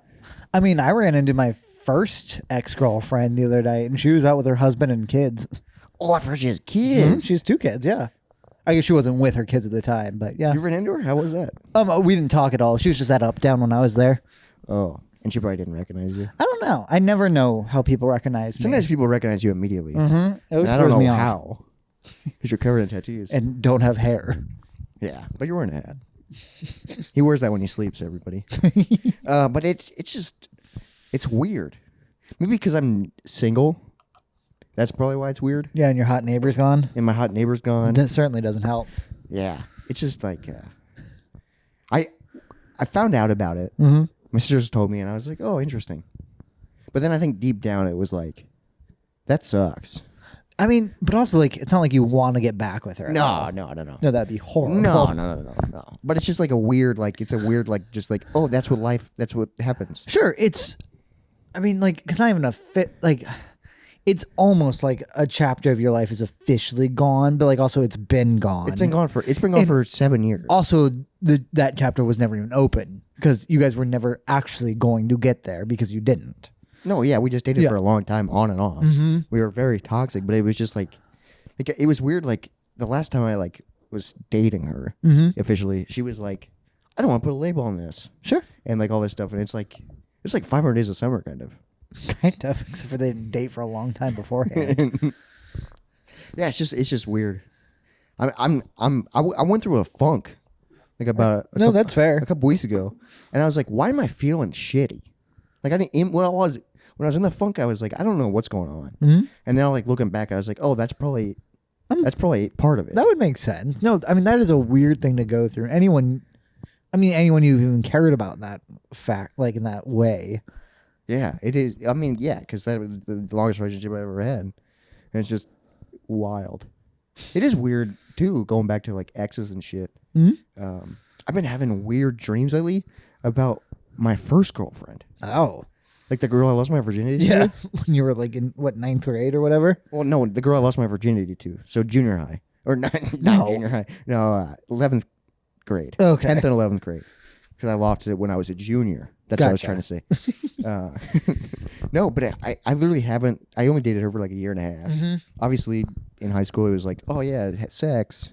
I mean, I ran into my first ex-girlfriend the other night, and she was out with her husband and kids. Oh, I've heard she has kids. She has 2 kids, yeah. I guess she wasn't with her kids at the time, but yeah. You ran into her? How was that? We didn't talk at all. She was just at Uptown when I was there. Oh, and she probably didn't recognize you. I don't know. I never know how people recognize me. Sometimes people recognize you immediately. It always And I don't throws me know off. how. Because you're covered in tattoos. And don't have hair. Yeah, but you're wearing a hat. He wears that when he sleeps, everybody. But it's weird. Maybe because I'm single. That's probably why it's weird. Yeah, and your hot neighbor's gone. And my hot neighbor's gone. That certainly doesn't help. Yeah, it's just like I found out about it. My sisters told me, and I was like, "Oh, interesting." But then I think deep down it was like, "That sucks." I mean, but also, like, it's not like you want to get back with her. No. No, that'd be horrible. No. But it's just like a weird, like, it's a weird, like, just like, oh, that's what happens. Sure, it's. I mean, like, it's not even a fit. Like, it's almost like a chapter of your life is officially gone, but like also it's been gone. It's been gone for 7 years. Also, that chapter was never even open because you guys were never actually going to get there because you didn't. No, yeah, we just dated Yeah. for a long time, on and off. We were very toxic, but it was just like it was weird. Like the last time I like was dating her officially, she was like, "I don't want to put a label on this," Sure, and like all this stuff, and it's like 500 Days of Summer, kind of. kind of, except for they didn't date for a long time beforehand. Yeah, it's just weird. I went through a funk like about That's fair. a couple weeks ago, and I was like, "Why am I feeling shitty?" Like I didn't. When I was in the funk, I was like, I don't know what's going on. And now, like looking back, I was like, oh, that's probably part of it. That would make sense. No, I mean that is a weird thing to go through. Anyone you've even cared about in that fact, like in that way. Yeah, it is. I mean, yeah, because that was the longest relationship I ever had, and it's just wild. It is weird too, going back to like exes and shit. I've been having weird dreams lately about my first girlfriend. Oh, Like the girl I lost my virginity yeah. to? When you were like in what 9th grade or whatever. Well, no, the girl I lost my virginity to. So junior high. Or not No. junior high. No, 11th grade. Okay. 10th and 11th grade. Because I lost it when I was a junior. That's what I was Gotcha. trying to say. No, but I literally haven't. I only dated her for like a year and a half. Obviously, in high school, it was like, oh, yeah, sex.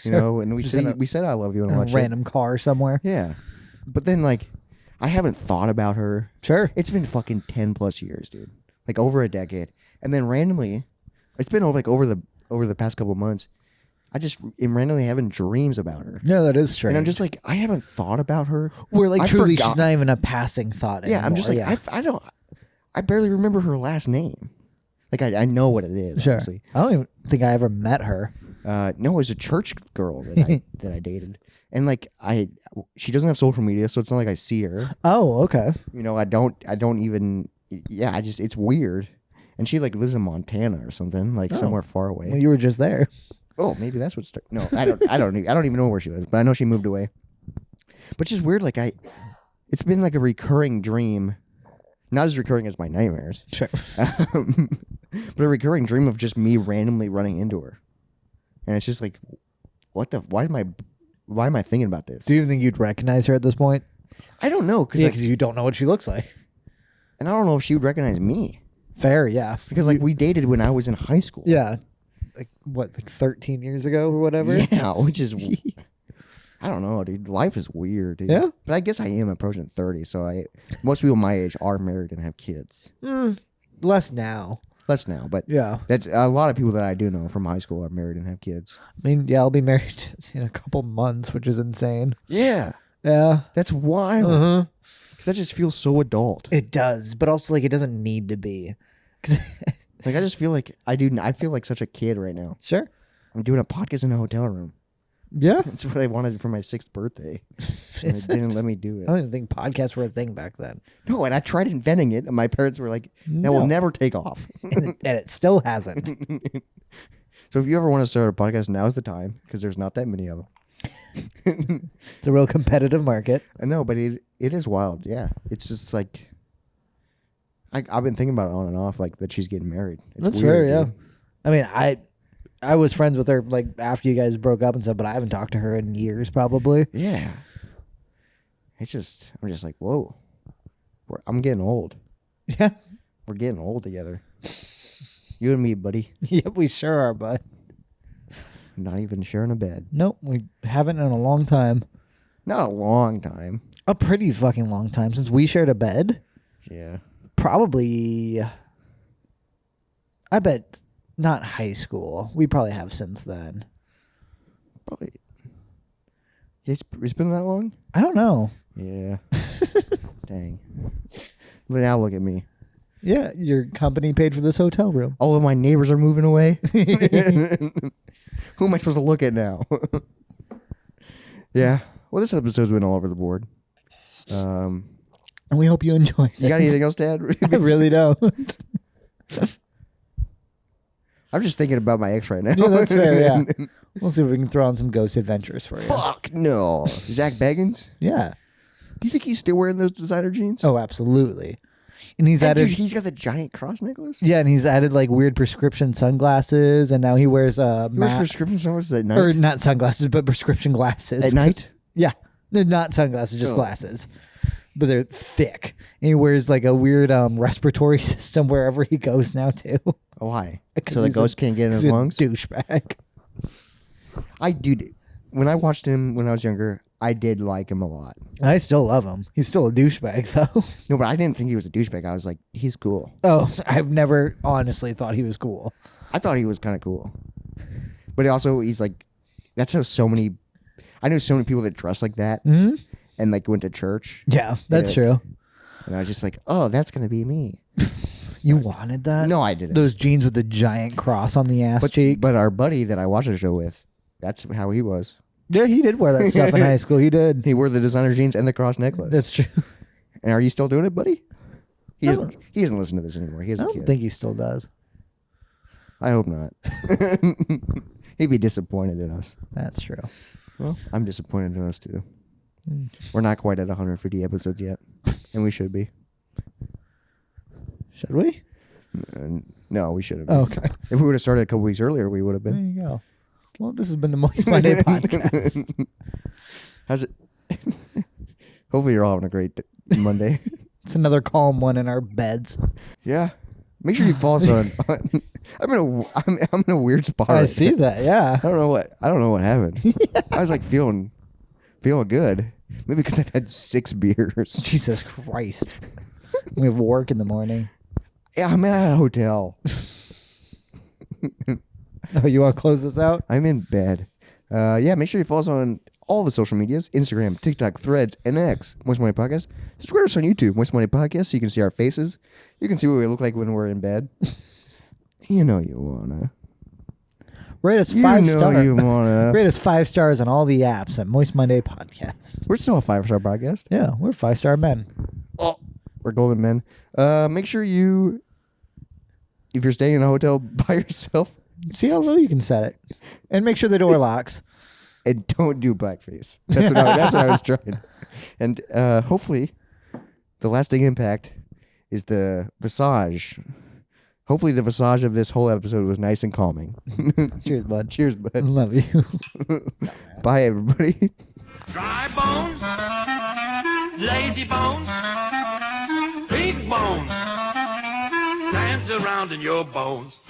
You know, and we Just in said I love you and In all a that shit. random car somewhere. Yeah. But then, like, I haven't thought about her. Sure. It's been fucking 10 plus years, dude. Like over a decade. And then randomly, it's been over the past couple of months, I just am randomly having dreams about her. No, that is strange. And I'm just like, I haven't thought about her. We're like I truly forgot- she's not even a passing thought anymore. Yeah, I'm just like, I barely remember her last name. Like I know what it is, sure. obviously. I don't even think I ever met her. No, it was a church girl that I dated. And like she doesn't have social media, so it's not like I see her. Oh, okay. You know, I don't even. Yeah, it's weird. And she like lives in Montana or something, like somewhere far away. Well, you were just there. Oh, maybe that's what's. No, I don't even know where she lives, but I know she moved away. But it's just weird. Like it's been like a recurring dream, not as recurring as my nightmares, Sure. but a recurring dream of just me randomly running into her, and it's just like, why am I thinking about this? Do you even think you'd recognize her at this point? I don't know, Yeah, because you don't know what she looks like. and I don't know if she would recognize me Fair, yeah. because like we dated when I was in high school. Yeah. like 13 years ago or whatever. Yeah, which is I don't know, dude. Life is weird, dude. Yeah? But I guess I am approaching 30, so most people my age are married and have kids. Less now. Less now, but Yeah. that's a lot of people that I do know from high school are married and have kids. I mean, yeah, I'll be married in a couple months, which is insane. Yeah, Yeah. that's wild. Uh-huh. 'Cause that just feels so adult. It does, but also like it doesn't need to be. 'Cause Like I just feel like I feel like such a kid right now. Sure. I'm doing a podcast in a hotel room. Yeah. That's what I wanted for my 6th birthday. And Is they didn't it? let me do I it. don't even think podcasts were a thing back then. No, and I tried inventing it, and my parents were like, "That will No. never take off." And it still hasn't. So if you ever want to start a podcast, now's the time because there's not that many of them. It's a real competitive market. I know, but it is wild. Yeah, it's just like I've been thinking about it on and off, like that she's getting married. It's That's weird, fair, yeah. dude. I mean, I was friends with her like after you guys broke up and stuff, but I haven't talked to her in years probably. Yeah. I'm just like, whoa. I'm getting old. Yeah. We're getting old together. You and me, buddy. Yep, we sure are, bud. Not even sharing a bed. Nope, we haven't in a long time. Not a long time. A pretty fucking long time since we shared a bed. Yeah. Probably, I bet not high school. We probably have since then. Probably. It's been that long? I don't know. Yeah. Dang. But now look at me. Yeah, your company paid for this hotel room. All of my neighbors are moving away. Who am I supposed to look at now? Yeah. Well, this episode's been all over the board. And we hope you enjoyed it. You got anything else to add? I really don't. I'm just thinking about my ex right now. Yeah, that's fair, yeah. We'll see if we can throw on some ghost adventures for you. Fuck no. Zach Baggins? Yeah. Do you think he's still wearing those designer jeans? Oh, absolutely. And he's And added... dude, he's got the giant cross necklace? Yeah, and he's added like weird prescription sunglasses, and now he wears He wears prescription sunglasses at night? or not sunglasses, but prescription glasses. At night? Yeah. No, not sunglasses, just Oh. glasses. But they're thick. And he wears like a weird respiratory system wherever he goes now too. Why? 'Cause So the he's a- ghost can't get in his He's a lungs? douchebag. Dude, when I watched him when I was younger, I did like him a lot. I still love him. He's still a douchebag though. No, but I didn't think he was a douchebag. I was like, he's cool. Oh, I've never honestly thought he was cool. I thought he was kind of cool. But also, he's like, that's how so many, I know so many people that dress like that and like went to church. Yeah, that's Yeah. true. And I was just like, oh, that's going to be me. You wanted that? No, I didn't. Those jeans with the giant cross on the ass cheek. But our buddy that I watched the show with, that's how he was. Yeah, he did wear that stuff in high school. He did. He wore the designer jeans and the cross necklace. That's true. And are you still doing it, buddy? He No. doesn't. He doesn't listen to this anymore. He has I a don't kid. think he still does. I hope not. He'd be disappointed in us. That's true. Well, I'm disappointed in us too. We're not quite at 150 episodes yet, and we should be. Should we? No, we shouldn't. Be. Oh, okay. If we would have started a couple weeks earlier, we would have There been. you go. Well, this has been the Moist Monday podcast. How's it? Hopefully, you're all having a great Monday. It's another calm one in our beds. Yeah. Make sure you follow us on. I'm in a weird spot. I right see now. that. Yeah. I don't know what happened. I was like feeling good. Maybe because I've had 6 beers. Jesus Christ. We have work in the morning. Yeah, I'm at a hotel. Oh, you want to close this out? I'm in bed. Yeah, make sure you follow us on all the social medias: Instagram, TikTok, Threads, and X. Moist Money Podcast. Subscribe to us on YouTube, Moist Money Podcast, so you can see our faces. You can see what we look like when we're in bed. You know you wanna. Rate us You 5 know stars. you wanna. Rate us 5 stars on all the apps at Moist Monday Podcast. We're still a 5-star podcast. Yeah, we're 5-star men. Oh, we're golden men. Make sure you, if you're staying in a hotel by yourself, See how low you can set it. And make sure the door locks. and don't do blackface. That's what I was trying. And hopefully, the lasting impact is the visage. Hopefully, the visage of this whole episode was nice and calming. Cheers, bud. Cheers, bud. Love you. Bye, everybody. Dry bones, lazy bones, big bones, dance around in your bones.